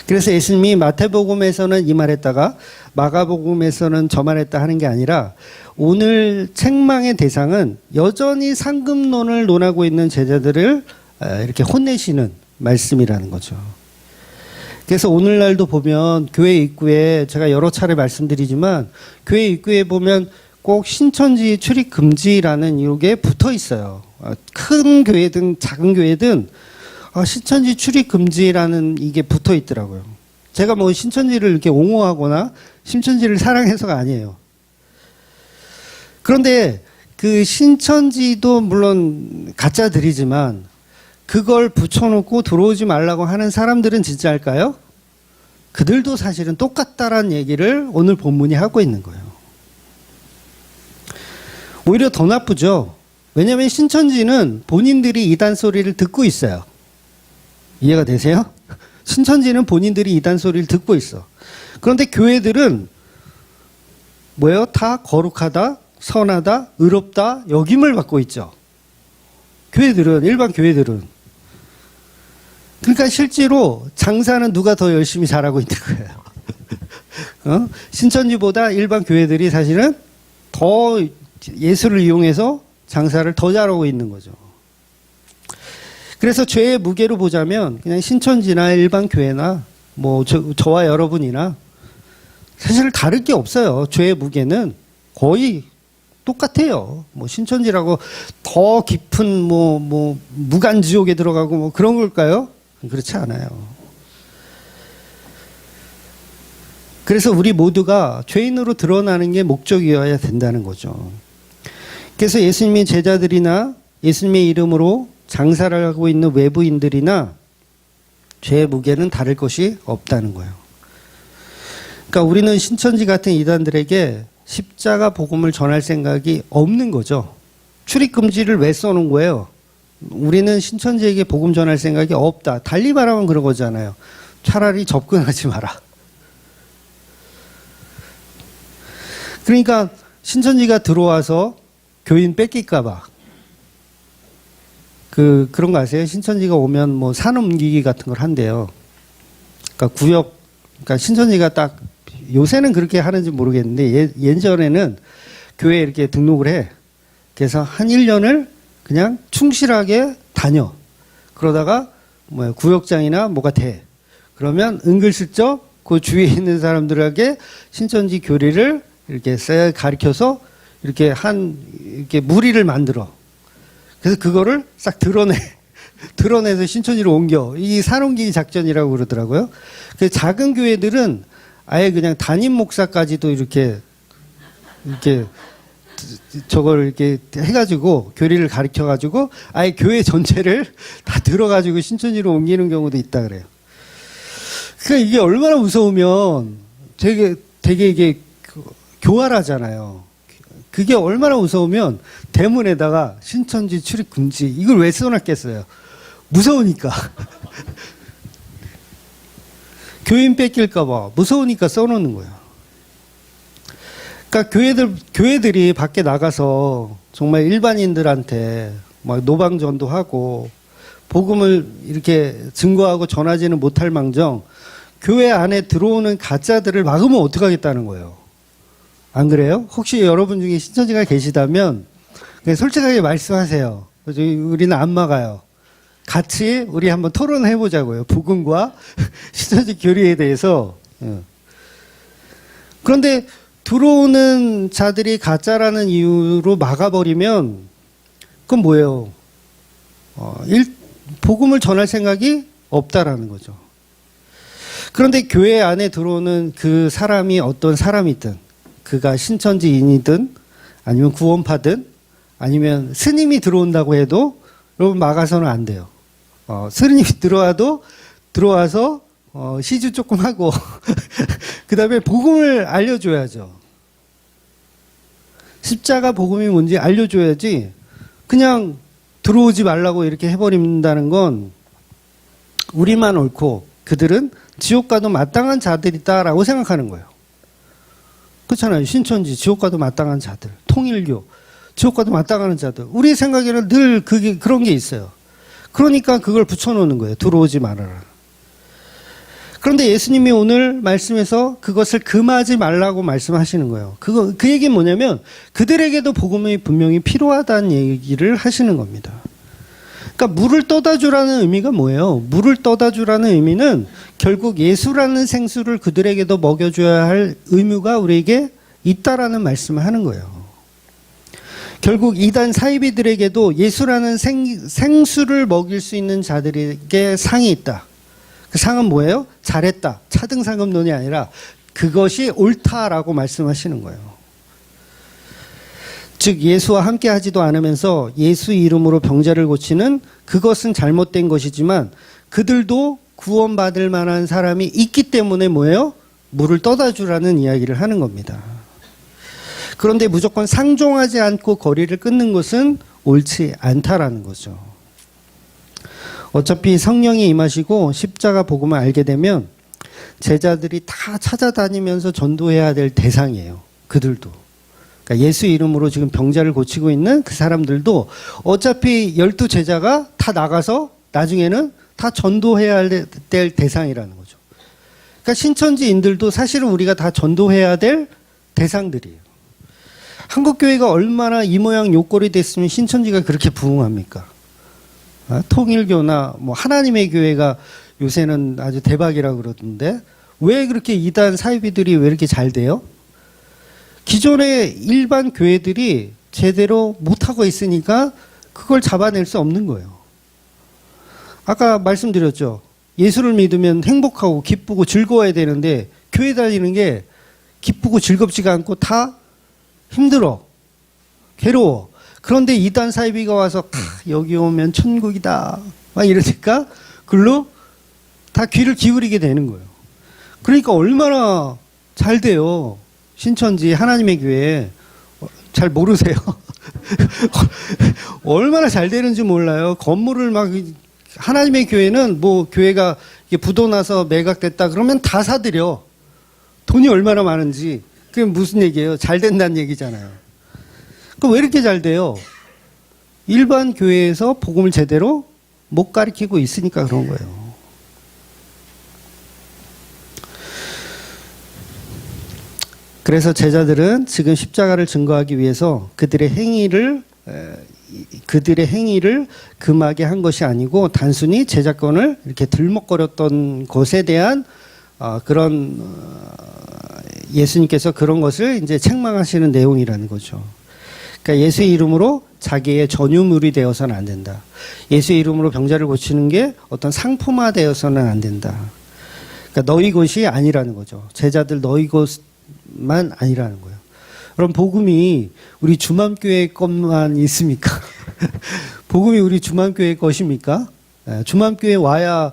그래서 예수님이 마태복음에서는 이 말했다가 마가복음에서는 저 말했다 하는 게 아니라 오늘 책망의 대상은 여전히 상급론을 논하고 있는 제자들을 이렇게 혼내시는 말씀이라는 거죠. 그래서 오늘날도 보면 교회 입구에 제가 여러 차례 말씀드리지만 교회 입구에 보면 꼭 신천지 출입 금지라는 이게 붙어 있어요. 큰 교회든 작은 교회든 신천지 출입 금지라는 이게 붙어 있더라고요. 제가 뭐 신천지를 이렇게 옹호하거나 신천지를 사랑해서가 아니에요. 그런데 그 신천지도 물론 가짜들이지만 그걸 붙여놓고 들어오지 말라고 하는 사람들은 진짜일까요? 그들도 사실은 똑같다라는 얘기를 오늘 본문이 하고 있는 거예요. 오히려 더 나쁘죠. 왜냐하면 신천지는 본인들이 이단 소리를 듣고 있어요. 이해가 되세요? 신천지는 본인들이 이단 소리를 듣고 있어. 그런데 교회들은 뭐예요? 다 거룩하다, 선하다, 의롭다, 역임을 받고 있죠. 교회들은, 일반 교회들은. 그러니까 실제로 장사는 누가 더 열심히 잘하고 있는 거예요. 신천지보다 일반 교회들이 사실은 더 예수를 이용해서 장사를 더 잘하고 있는 거죠. 그래서 죄의 무게로 보자면 그냥 신천지나 일반 교회나 뭐 저와 여러분이나 사실 다를 게 없어요. 죄의 무게는 거의 똑같아요. 뭐 신천지라고 더 깊은 뭐 무간지옥에 들어가고 뭐 그런 걸까요? 그렇지 않아요. 그래서 우리 모두가 죄인으로 드러나는 게 목적이어야 된다는 거죠. 그래서 예수님의 제자들이나 예수님의 이름으로 장사를 하고 있는 외부인들이나 죄의 무게는 다를 것이 없다는 거예요. 그러니까 우리는 신천지 같은 이단들에게 십자가 복음을 전할 생각이 없는 거죠. 출입 금지를 왜 써놓은 거예요? 우리는 신천지에게 복음 전할 생각이 없다. 달리 말하면 그런 거잖아요. 차라리 접근하지 마라. 그러니까 신천지가 들어와서 교인 뺏길까봐 그런 거 아세요? 신천지가 오면 뭐 산 옮기기 같은 걸 한대요. 그러니까 그러니까 신천지가 딱 요새는 그렇게 하는지 모르겠는데 예전에는 교회에 이렇게 등록을 해. 그래서 한 1년을 그냥 충실하게 다녀. 그러다가 구역장이나 뭐가 돼. 그러면 은근슬쩍 그 주위에 있는 사람들에게 신천지 교리를 이렇게 쎄 가르쳐서 이렇게 이렇게 무리를 만들어. 그래서 그거를 싹 드러내서 신천지로 옮겨. 이 산옮기기 작전이라고 그러더라고요. 그 작은 교회들은 아예 그냥 담임 목사까지도 이렇게 저걸 이렇게 해가지고 교리를 가르쳐가지고 아예 교회 전체를 다 들어가지고 신천지로 옮기는 경우도 있다 그래요. 그러니까 이게 얼마나 무서우면 되게 이게 교활하잖아요. 그게 얼마나 무서우면 대문에다가 신천지 출입 금지 이걸 왜 써놨겠어요? 무서우니까. 교인 뺏길까봐 무서우니까 써놓는 거예요. 그러니까 교회들이 밖에 나가서 정말 일반인들한테 막 노방전도 하고 복음을 이렇게 증거하고 전하지는 못할 망정 교회 안에 들어오는 가짜들을 막으면 어떡하겠다는 거예요. 안 그래요? 혹시 여러분 중에 신천지가 계시다면 그냥 솔직하게 말씀하세요. 우리는 안 막아요. 같이 우리 한번 토론해 보자고요. 복음과 신천지 교리에 대해서. 그런데 들어오는 자들이 가짜라는 이유로 막아버리면 그건 뭐예요? 복음을 전할 생각이 없다라는 거죠. 그런데 교회 안에 들어오는 그 사람이 어떤 사람이든 그가 신천지인이든 아니면 구원파든 아니면 스님이 들어온다고 해도 여러분 막아서는 안 돼요. 스님이 들어와서 시주 조금 하고 그 다음에 복음을 알려줘야죠. 십자가 복음이 뭔지 알려줘야지 그냥 들어오지 말라고 이렇게 해버린다는 건 우리만 옳고 그들은 지옥 가도 마땅한 자들이다라고 생각하는 거예요. 그렇잖아요. 신천지 지옥 가도 마땅한 자들, 통일교 지옥 가도 마땅한 자들. 우리 생각에는 늘 그런 게 있어요. 그러니까 그걸 붙여놓는 거예요. 들어오지 말아라. 그런데 예수님이 오늘 말씀에서 그것을 금하지 말라고 말씀하시는 거예요. 그 얘기는 뭐냐면 그들에게도 복음이 분명히 필요하다는 얘기를 하시는 겁니다. 그러니까 물을 떠다 주라는 의미가 뭐예요? 물을 떠다 주라는 의미는 결국 예수라는 생수를 그들에게도 먹여줘야 할 의무가 우리에게 있다라는 말씀을 하는 거예요. 결국 이단 사이비들에게도 예수라는 생수를 먹일 수 있는 자들에게 상이 있다. 그 상은 뭐예요? 잘했다. 차등상금론이 아니라 그것이 옳다라고 말씀하시는 거예요. 즉 예수와 함께 하지도 않으면서 예수 이름으로 병자를 고치는 그것은 잘못된 것이지만 그들도 구원받을 만한 사람이 있기 때문에 뭐예요? 물을 떠다 주라는 이야기를 하는 겁니다. 그런데 무조건 상종하지 않고 거리를 끊는 것은 옳지 않다라는 거죠. 어차피 성령이 임하시고 십자가 복음을 알게 되면 제자들이 다 찾아다니면서 전도해야 될 대상이에요. 그들도. 그러니까 예수 이름으로 지금 병자를 고치고 있는 그 사람들도 어차피 12제자가 다 나가서 나중에는 다 전도해야 될 대상이라는 거죠. 그러니까 신천지인들도 사실은 우리가 다 전도해야 될 대상들이에요. 한국교회가 얼마나 이 모양 요꼴이 됐으면 신천지가 그렇게 부흥합니까? 통일교나 뭐 하나님의 교회가 요새는 아주 대박이라고 그러던데 왜 그렇게 이단 사이비들이 왜 이렇게 잘 돼요? 기존의 일반 교회들이 제대로 못하고 있으니까 그걸 잡아낼 수 없는 거예요. 아까 말씀드렸죠. 예수를 믿으면 행복하고 기쁘고 즐거워야 되는데 교회 다니는 게 기쁘고 즐겁지가 않고 다 힘들어. 괴로워. 그런데 이단 사이비가 와서 여기 오면 천국이다 막 이러니까 글로 다 귀를 기울이게 되는 거예요. 그러니까 얼마나 잘 돼요. 신천지 하나님의 교회 잘 모르세요. 얼마나 잘 되는지 몰라요. 건물을 막 하나님의 교회는 뭐 교회가 부도 나서 매각됐다 그러면 다 사들여. 돈이 얼마나 많은지. 그게 무슨 얘기예요? 잘 된다는 얘기잖아요. 그럼 왜 이렇게 잘 돼요? 일반 교회에서 복음을 제대로 못 가르치고 있으니까 그런 거예요. 그래서 제자들은 지금 십자가를 증거하기 위해서 그들의 행위를 금하게 한 것이 아니고 단순히 제자권을 이렇게 들먹거렸던 것에 대한 그런 예수님께서 그런 것을 이제 책망하시는 내용이라는 거죠. 그러니까 예수의 이름으로 자기의 전유물이 되어서는 안 된다. 예수의 이름으로 병자를 고치는 게 어떤 상품화 되어서는 안 된다. 그러니까 너희 것이 아니라는 거죠. 제자들 너희 것만 아니라는 거예요. 그럼 복음이 우리 주맘교회 것만 있습니까? 복음이 우리 주맘교회 것입니까? 주맘교회 와야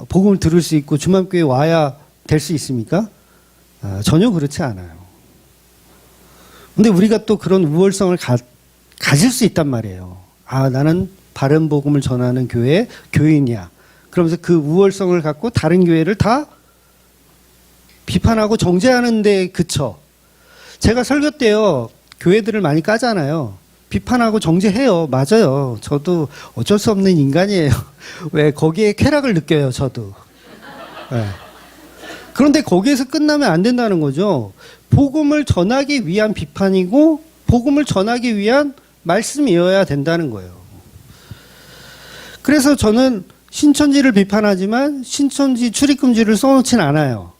복음을 들을 수 있고 주맘교회 와야 될 수 있습니까? 전혀 그렇지 않아요. 근데 우리가 또 그런 우월성을 가질 수 있단 말이에요. 나는 바른 복음을 전하는 교인이야. 그러면서 그 우월성을 갖고 다른 교회를 다 비판하고 정죄하는 데 그쳐. 제가 설교 때요, 교회들을 많이 까잖아요. 비판하고 정죄해요. 맞아요. 저도 어쩔 수 없는 인간이에요. 왜? 거기에 쾌락을 느껴요, 저도. 네. 그런데 거기에서 끝나면 안 된다는 거죠. 복음을 전하기 위한 비판이고, 복음을 전하기 위한 말씀이어야 된다는 거예요. 그래서 저는 신천지를 비판하지만 신천지 출입금지를 써놓진 않아요.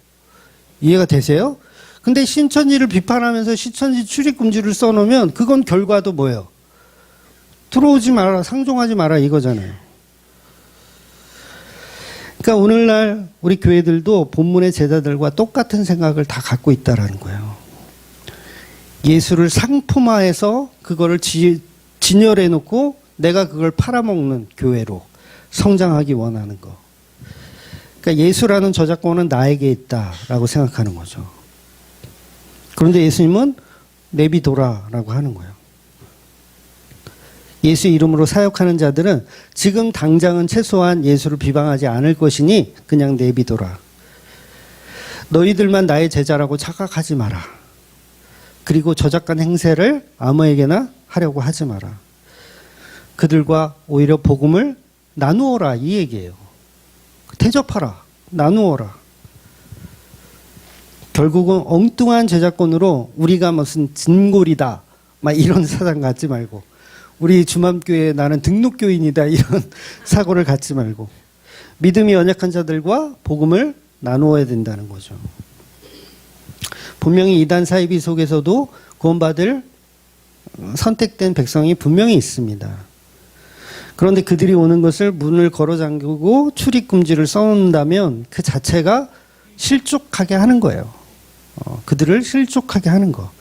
이해가 되세요? 근데 신천지를 비판하면서 신천지 출입금지를 써놓으면 그건 결과도 뭐예요? 들어오지 마라, 상종하지 마라 이거잖아요. 그러니까 오늘날 우리 교회들도 본문의 제자들과 똑같은 생각을 다 갖고 있다라는 거예요. 예수를 상품화해서 그거를 진열해 놓고 내가 그걸 팔아먹는 교회로 성장하기 원하는 거. 그러니까 예수라는 저작권은 나에게 있다라고 생각하는 거죠. 그런데 예수님은 내비둬라라고 하는 거예요. 예수 이름으로 사역하는 자들은 지금 당장은 최소한 예수를 비방하지 않을 것이니 그냥 내비둬라. 너희들만 나의 제자라고 착각하지 마라. 그리고 저작권 행세를 아무에게나 하려고 하지 마라. 그들과 오히려 복음을 나누어라 이 얘기예요. 대접하라. 나누어라. 결국은 엉뚱한 제자권으로 우리가 무슨 진골이다 막 이런 사상 갖지 말고 우리 주맘교회 나는 등록교인이다 이런 사고를 갖지 말고 믿음이 연약한 자들과 복음을 나누어야 된다는 거죠. 분명히 이단 사이비 속에서도 구원받을 선택된 백성이 분명히 있습니다. 그런데 그들이 오는 것을 문을 걸어 잠그고 출입금지를 써놓는다면 그 자체가 실족하게 하는 거예요. 그들을 실족하게 하는 거.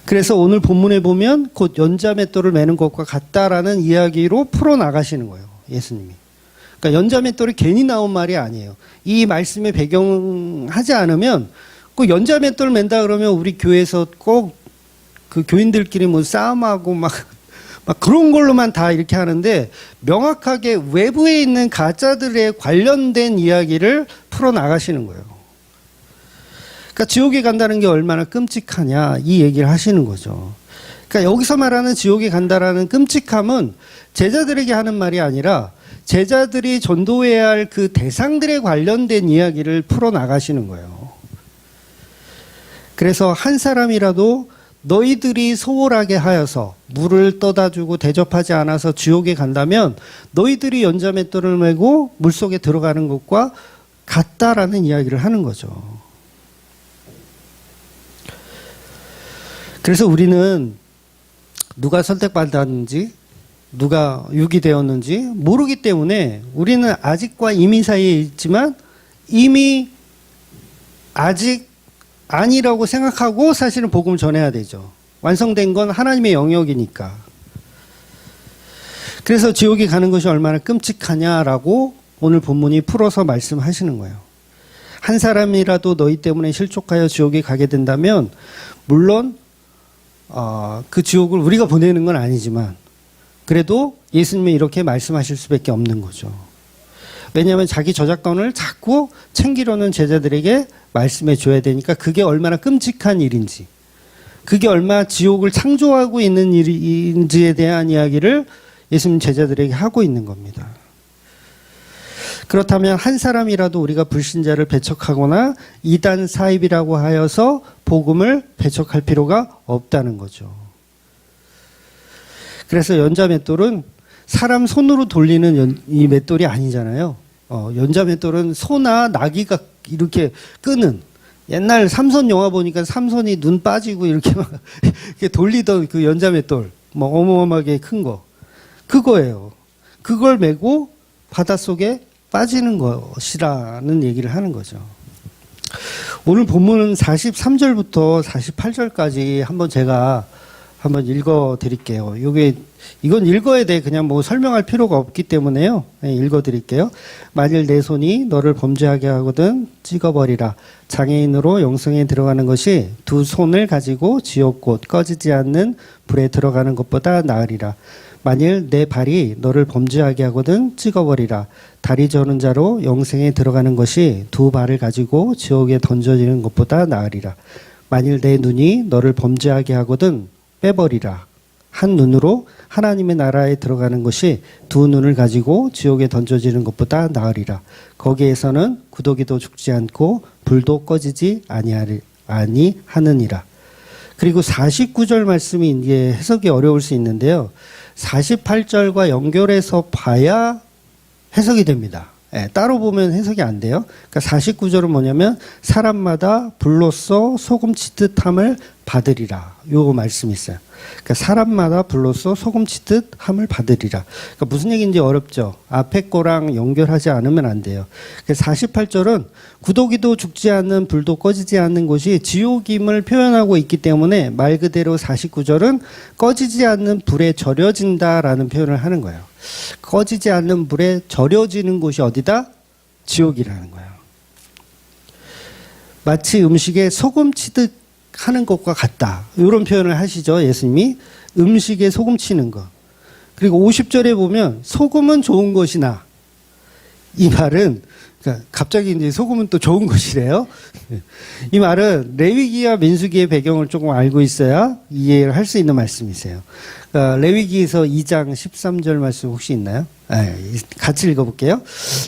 그래서 오늘 본문에 보면 곧 연자맷돌을 매는 것과 같다라는 이야기로 풀어나가시는 거예요. 예수님이. 그러니까 연자맷돌이 괜히 나온 말이 아니에요. 이 말씀에 배경하지 않으면 꼭 연자맷돌 맨다 그러면 우리 교회에서 꼭 그 교인들끼리 뭐 싸움하고 막 그런 걸로만 다 이렇게 하는데 명확하게 외부에 있는 가짜들에 관련된 이야기를 풀어나가시는 거예요. 그러니까 지옥에 간다는 게 얼마나 끔찍하냐 이 얘기를 하시는 거죠. 그러니까 여기서 말하는 지옥에 간다라는 끔찍함은 제자들에게 하는 말이 아니라 제자들이 전도해야 할 그 대상들에 관련된 이야기를 풀어나가시는 거예요. 그래서 한 사람이라도 너희들이 소홀하게 하여서 물을 떠다 주고 대접하지 않아서 지옥에 간다면 너희들이 연자맷돌을 메고 물속에 들어가는 것과 같다라는 이야기를 하는 거죠. 그래서 우리는 누가 선택받았는지 누가 유기되었는지 모르기 때문에 우리는 아직과 이미 사이에 있지만 이미 아직 아니라고 생각하고 사실은 복음을 전해야 되죠. 완성된 건 하나님의 영역이니까. 그래서 지옥에 가는 것이 얼마나 끔찍하냐라고 오늘 본문이 풀어서 말씀하시는 거예요. 한 사람이라도 너희 때문에 실족하여 지옥에 가게 된다면 물론 그 지옥을 우리가 보내는 건 아니지만 그래도 예수님이 이렇게 말씀하실 수밖에 없는 거죠. 왜냐하면 자기 저작권을 자꾸 챙기려는 제자들에게 말씀해 줘야 되니까 그게 얼마나 끔찍한 일인지, 그게 얼마나 지옥을 창조하고 있는 일인지에 대한 이야기를 예수님 제자들에게 하고 있는 겁니다. 그렇다면 한 사람이라도 우리가 불신자를 배척하거나 이단 사입이라고 하여서 복음을 배척할 필요가 없다는 거죠. 그래서 연자맷돌은 사람 손으로 돌리는 이 맷돌이 아니잖아요. 연자맷돌은 소나 나귀가 이렇게 끄는, 옛날 삼선 영화 보니까 삼선이 눈 빠지고 이렇게 막 이렇게 돌리던 그 연자맷돌, 뭐 어마어마하게 큰 거, 그거예요. 그걸 메고 바닷속에 빠지는 것이라는 얘기를 하는 거죠. 오늘 본문은 43절부터 48절까지 제가 한번 읽어 드릴게요. 이건 읽어야 돼. 그냥 뭐 설명할 필요가 없기 때문에요. 네, 읽어 드릴게요. 만일 내 손이 너를 범죄하게 하거든 찍어버리라. 장애인으로 영성에 들어가는 것이 두 손을 가지고 지옥곧 꺼지지 않는 불에 들어가는 것보다 나으리라. 만일 내 발이 너를 범죄하게 하거든 찍어버리라. 다리 저는 자로 영생에 들어가는 것이 두 발을 가지고 지옥에 던져지는 것보다 나으리라. 만일 내 눈이 너를 범죄하게 하거든 빼버리라. 한 눈으로 하나님의 나라에 들어가는 것이 두 눈을 가지고 지옥에 던져지는 것보다 나으리라. 거기에서는 구더기도 죽지 않고 불도 꺼지지 아니하느니라. 그리고 49절 말씀이 이제 해석이 어려울 수 있는데요. 48절과 연결해서 봐야 해석이 됩니다. 예, 따로 보면 해석이 안 돼요. 그러니까 49절은 뭐냐면 사람마다 불로써 소금 치듯 함을 받으리라. 요 말씀이 있어요. 그러니까 사람마다 불로써 소금 치듯 함을 받으리라. 그러니까 무슨 얘기인지 어렵죠. 앞에 거랑 연결하지 않으면 안 돼요. 48절은 구더기도 죽지 않는 불도 꺼지지 않는 곳이 지옥임을 표현하고 있기 때문에 말 그대로 49절은 꺼지지 않는 불에 절여진다라는 표현을 하는 거예요. 꺼지지 않는 불에 절여지는 곳이 어디다? 지옥이라는 거예요. 마치 음식에 소금 치듯 하는 것과 같다. 이런 표현을 하시죠. 예수님이 음식에 소금 치는 것. 그리고 50절에 보면 소금은 좋은 것이나, 이 말은 그러니까 갑자기 이제 소금은 또 좋은 것이래요. 이 말은 레위기와 민수기의 배경을 조금 알고 있어야 이해를 할 수 있는 말씀이세요. 그러니까 레위기에서 2장 13절 말씀 혹시 있나요? 같이 읽어볼게요.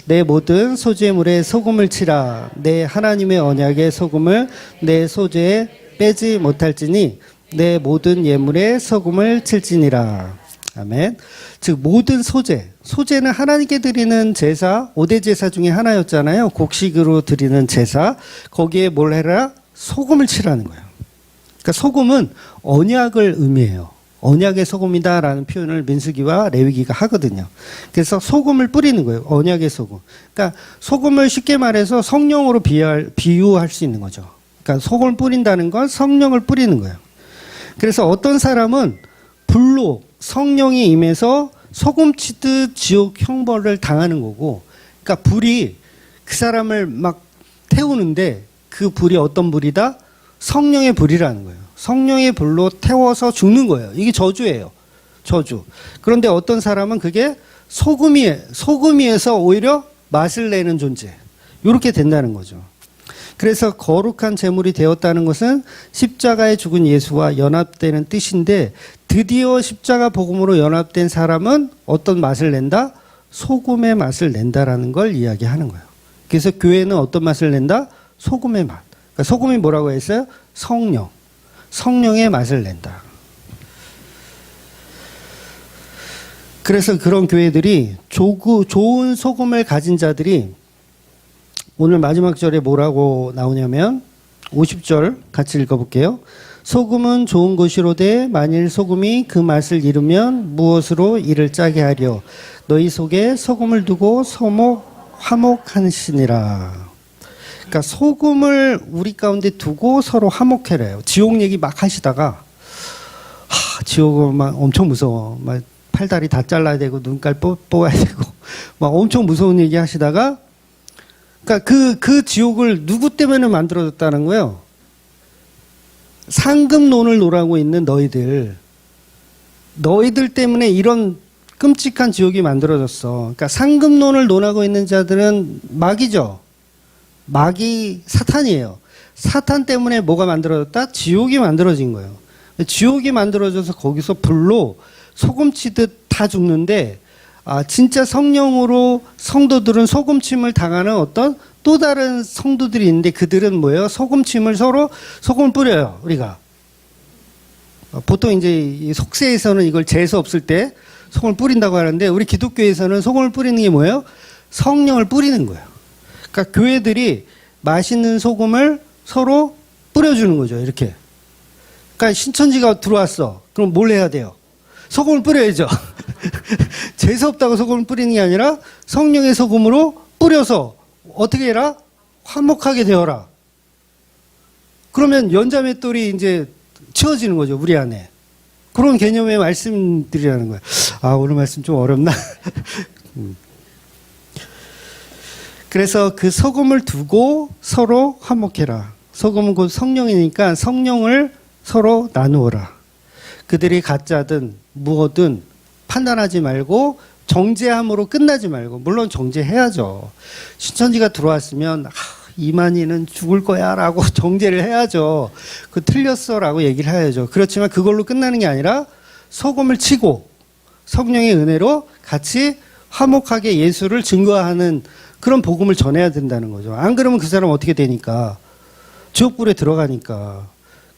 내 모든 소재물에 소금을 치라. 내 하나님의 언약의 소금을 내 소재에 빼지 못할지니 내 모든 예물에 소금을 칠지니라. 아멘. 즉 모든 소재는 하나님께 드리는 제사, 5대 제사 중에 하나였잖아요. 곡식으로 드리는 제사. 거기에 뭘 해라? 소금을 치라는 거예요. 그러니까 소금은 언약을 의미해요. 언약의 소금이다라는 표현을 민수기와 레위기가 하거든요. 그래서 소금을 뿌리는 거예요. 언약의 소금. 그러니까 소금을 쉽게 말해서 성령으로 비유할 수 있는 거죠. 그러니까 소금을 뿌린다는 건 성령을 뿌리는 거예요. 그래서 어떤 사람은 불로 성령이 임해서 소금 치듯 지옥 형벌을 당하는 거고, 그러니까 불이 그 사람을 막 태우는데 그 불이 어떤 불이다? 성령의 불이라는 거예요. 성령의 불로 태워서 죽는 거예요. 이게 저주예요. 저주. 그런데 어떤 사람은 그게 소금이에서 오히려 맛을 내는 존재. 이렇게 된다는 거죠. 그래서 거룩한 제물이 되었다는 것은 십자가에 죽은 예수와 연합되는 뜻인데, 드디어 십자가 복음으로 연합된 사람은 어떤 맛을 낸다? 소금의 맛을 낸다라는 걸 이야기하는 거예요. 그래서 교회는 어떤 맛을 낸다? 소금의 맛. 그러니까 소금이 뭐라고 했어요? 성령. 성령의 맛을 낸다. 그래서 그런 교회들이 좋은 소금을 가진 자들이 오늘 마지막 절에 뭐라고 나오냐면 50절 같이 읽어볼게요. 소금은 좋은 것이로되 만일 소금이 그 맛을 잃으면 무엇으로 이를 짜게 하려. 너희 속에 소금을 두고 화목하시니라. 그러니까 소금을 우리 가운데 두고 서로 화목해래요. 지옥 얘기 막 하시다가 지옥은 막 엄청 무서워. 막 팔다리 다 잘라야 되고 눈깔 뽑아야 되고 막 엄청 무서운 얘기 하시다가 그러니까 그 지옥을 누구 때문에 만들어졌다는 거예요? 상급론을 놀아고 있는 너희들 때문에 이런 끔찍한 지옥이 만들어졌어. 그러니까 상급론을 논하고 있는 자들은 마귀죠. 마귀 사탄이에요. 사탄 때문에 뭐가 만들어졌다? 지옥이 만들어진 거예요. 지옥이 만들어져서 거기서 불로 소금치듯 다 죽는데 진짜 성령으로 성도들은 소금침을 당하는 어떤 또 다른 성도들이 있는데 그들은 뭐예요? 소금침을 서로 소금을 뿌려요. 우리가 보통 이제 이 속세에서는 이걸 재수 없을 때 소금을 뿌린다고 하는데 우리 기독교에서는 소금을 뿌리는 게 뭐예요? 성령을 뿌리는 거예요. 그러니까 교회들이 맛있는 소금을 서로 뿌려주는 거죠. 이렇게. 그러니까 신천지가 들어왔어. 그럼 뭘 해야 돼요? 소금을 뿌려야죠. 재수 없다고 소금을 뿌리는 게 아니라 성령의 소금으로 뿌려서 어떻게 해라? 화목하게 되어라. 그러면 연자맷돌이 이제 치워지는 거죠. 우리 안에. 그런 개념의 말씀들이라는 거예요. 오늘 말씀 좀 어렵나? 그래서 그 소금을 두고 서로 화목해라. 소금은 곧 성령이니까 성령을 서로 나누어라. 그들이 가짜든 무엇든 판단하지 말고 정죄함으로 끝나지 말고, 물론 정죄해야죠. 신천지가 들어왔으면 이만희는 죽을 거야 라고 정죄를 해야죠. 그 틀렸어 라고 얘기를 해야죠. 그렇지만 그걸로 끝나는 게 아니라 소금을 치고 성령의 은혜로 같이 화목하게 예수를 증거하는 그런 복음을 전해야 된다는 거죠. 안 그러면 그 사람 어떻게 되니까? 지옥불에 들어가니까.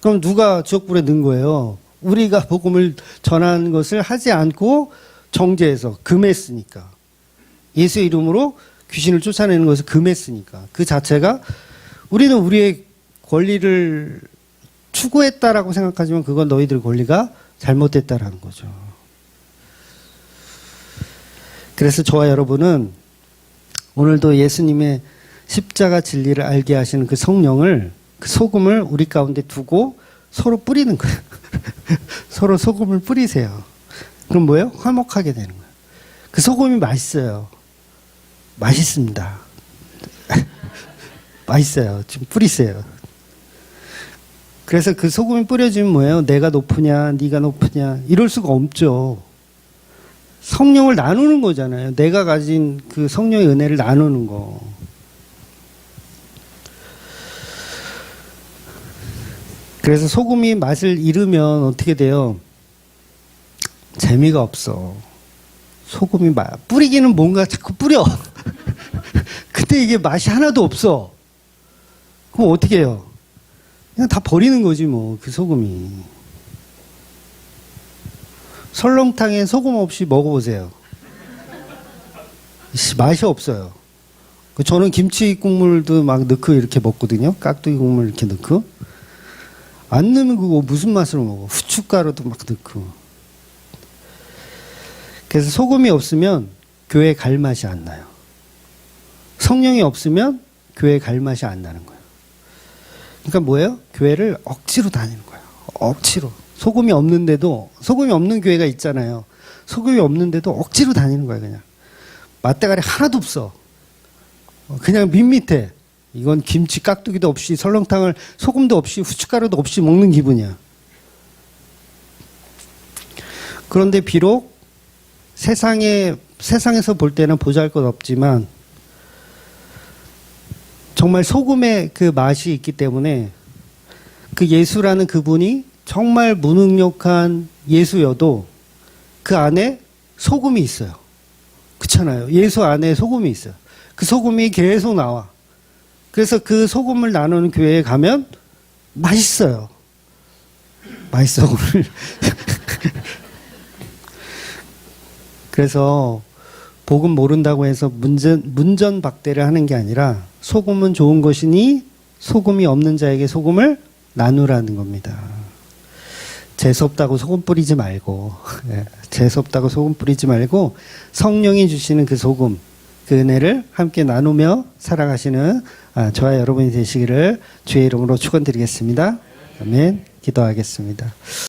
그럼 누가 지옥불에 넣은 거예요? 우리가 복음을 전하는 것을 하지 않고 정죄해서 금했으니까. 예수 이름으로 귀신을 쫓아내는 것을 금했으니까. 그 자체가 우리는 우리의 권리를 추구했다라고 생각하지만 그건 너희들 권리가 잘못됐다라는 거죠. 그래서 저와 여러분은 오늘도 예수님의 십자가 진리를 알게 하시는 그 성령을, 그 소금을 우리 가운데 두고 서로 뿌리는 거예요. 서로 소금을 뿌리세요. 그럼 뭐예요? 화목하게 되는 거예요. 그 소금이 맛있어요. 맛있습니다. 맛있어요. 좀 뿌리세요. 그래서 그 소금이 뿌려지면 뭐예요? 내가 높으냐, 네가 높으냐 이럴 수가 없죠. 성령을 나누는 거잖아요. 내가 가진 그 성령의 은혜를 나누는 거. 그래서 소금이 맛을 잃으면 어떻게 돼요? 재미가 없어. 소금이 뿌리기는 뭔가 자꾸 뿌려. 근데 이게 맛이 하나도 없어. 그럼 어떻게 해요? 그냥 다 버리는 거지 뭐, 그 소금이. 설렁탕에 소금 없이 먹어보세요. 맛이 없어요. 저는 김치 국물도 막 넣고 이렇게 먹거든요. 깍두기 국물 이렇게 넣고. 안 넣으면 그거 무슨 맛으로 먹어? 후춧가루도 막 넣고. 그래서 소금이 없으면 교회 갈 맛이 안 나요. 성령이 없으면 교회 갈 맛이 안 나는 거예요. 그러니까 뭐예요? 교회를 억지로 다니는 거예요. 억지로. 소금이 없는데도, 소금이 없는 교회가 있잖아요. 소금이 없는데도 억지로 다니는 거예요, 그냥. 맛대가리 하나도 없어. 그냥 밋밋해. 이건 김치 깍두기도 없이 설렁탕을 소금도 없이 후춧가루도 없이 먹는 기분이야. 그런데 비록 세상에서 볼 때는 보잘것 없지만 정말 소금의 그 맛이 있기 때문에 그 예수라는 그분이 정말 무능력한 예수여도 그 안에 소금이 있어요. 그렇잖아요. 예수 안에 소금이 있어요. 그 소금이 계속 나와. 그래서 그 소금을 나누는 교회에 가면 맛있어요. 맛있어 오늘. 그래서 복음 모른다고 해서 문전박대를 하는 게 아니라 소금은 좋은 것이니 소금이 없는 자에게 소금을 나누라는 겁니다. 재수없다고 소금 뿌리지 말고, 재수없다고 소금 뿌리지 말고 성령이 주시는 그 소금, 그 은혜를 함께 나누며 살아가시는 저와 여러분이 되시기를 주의 이름으로 축원드리겠습니다. 아멘. 기도하겠습니다.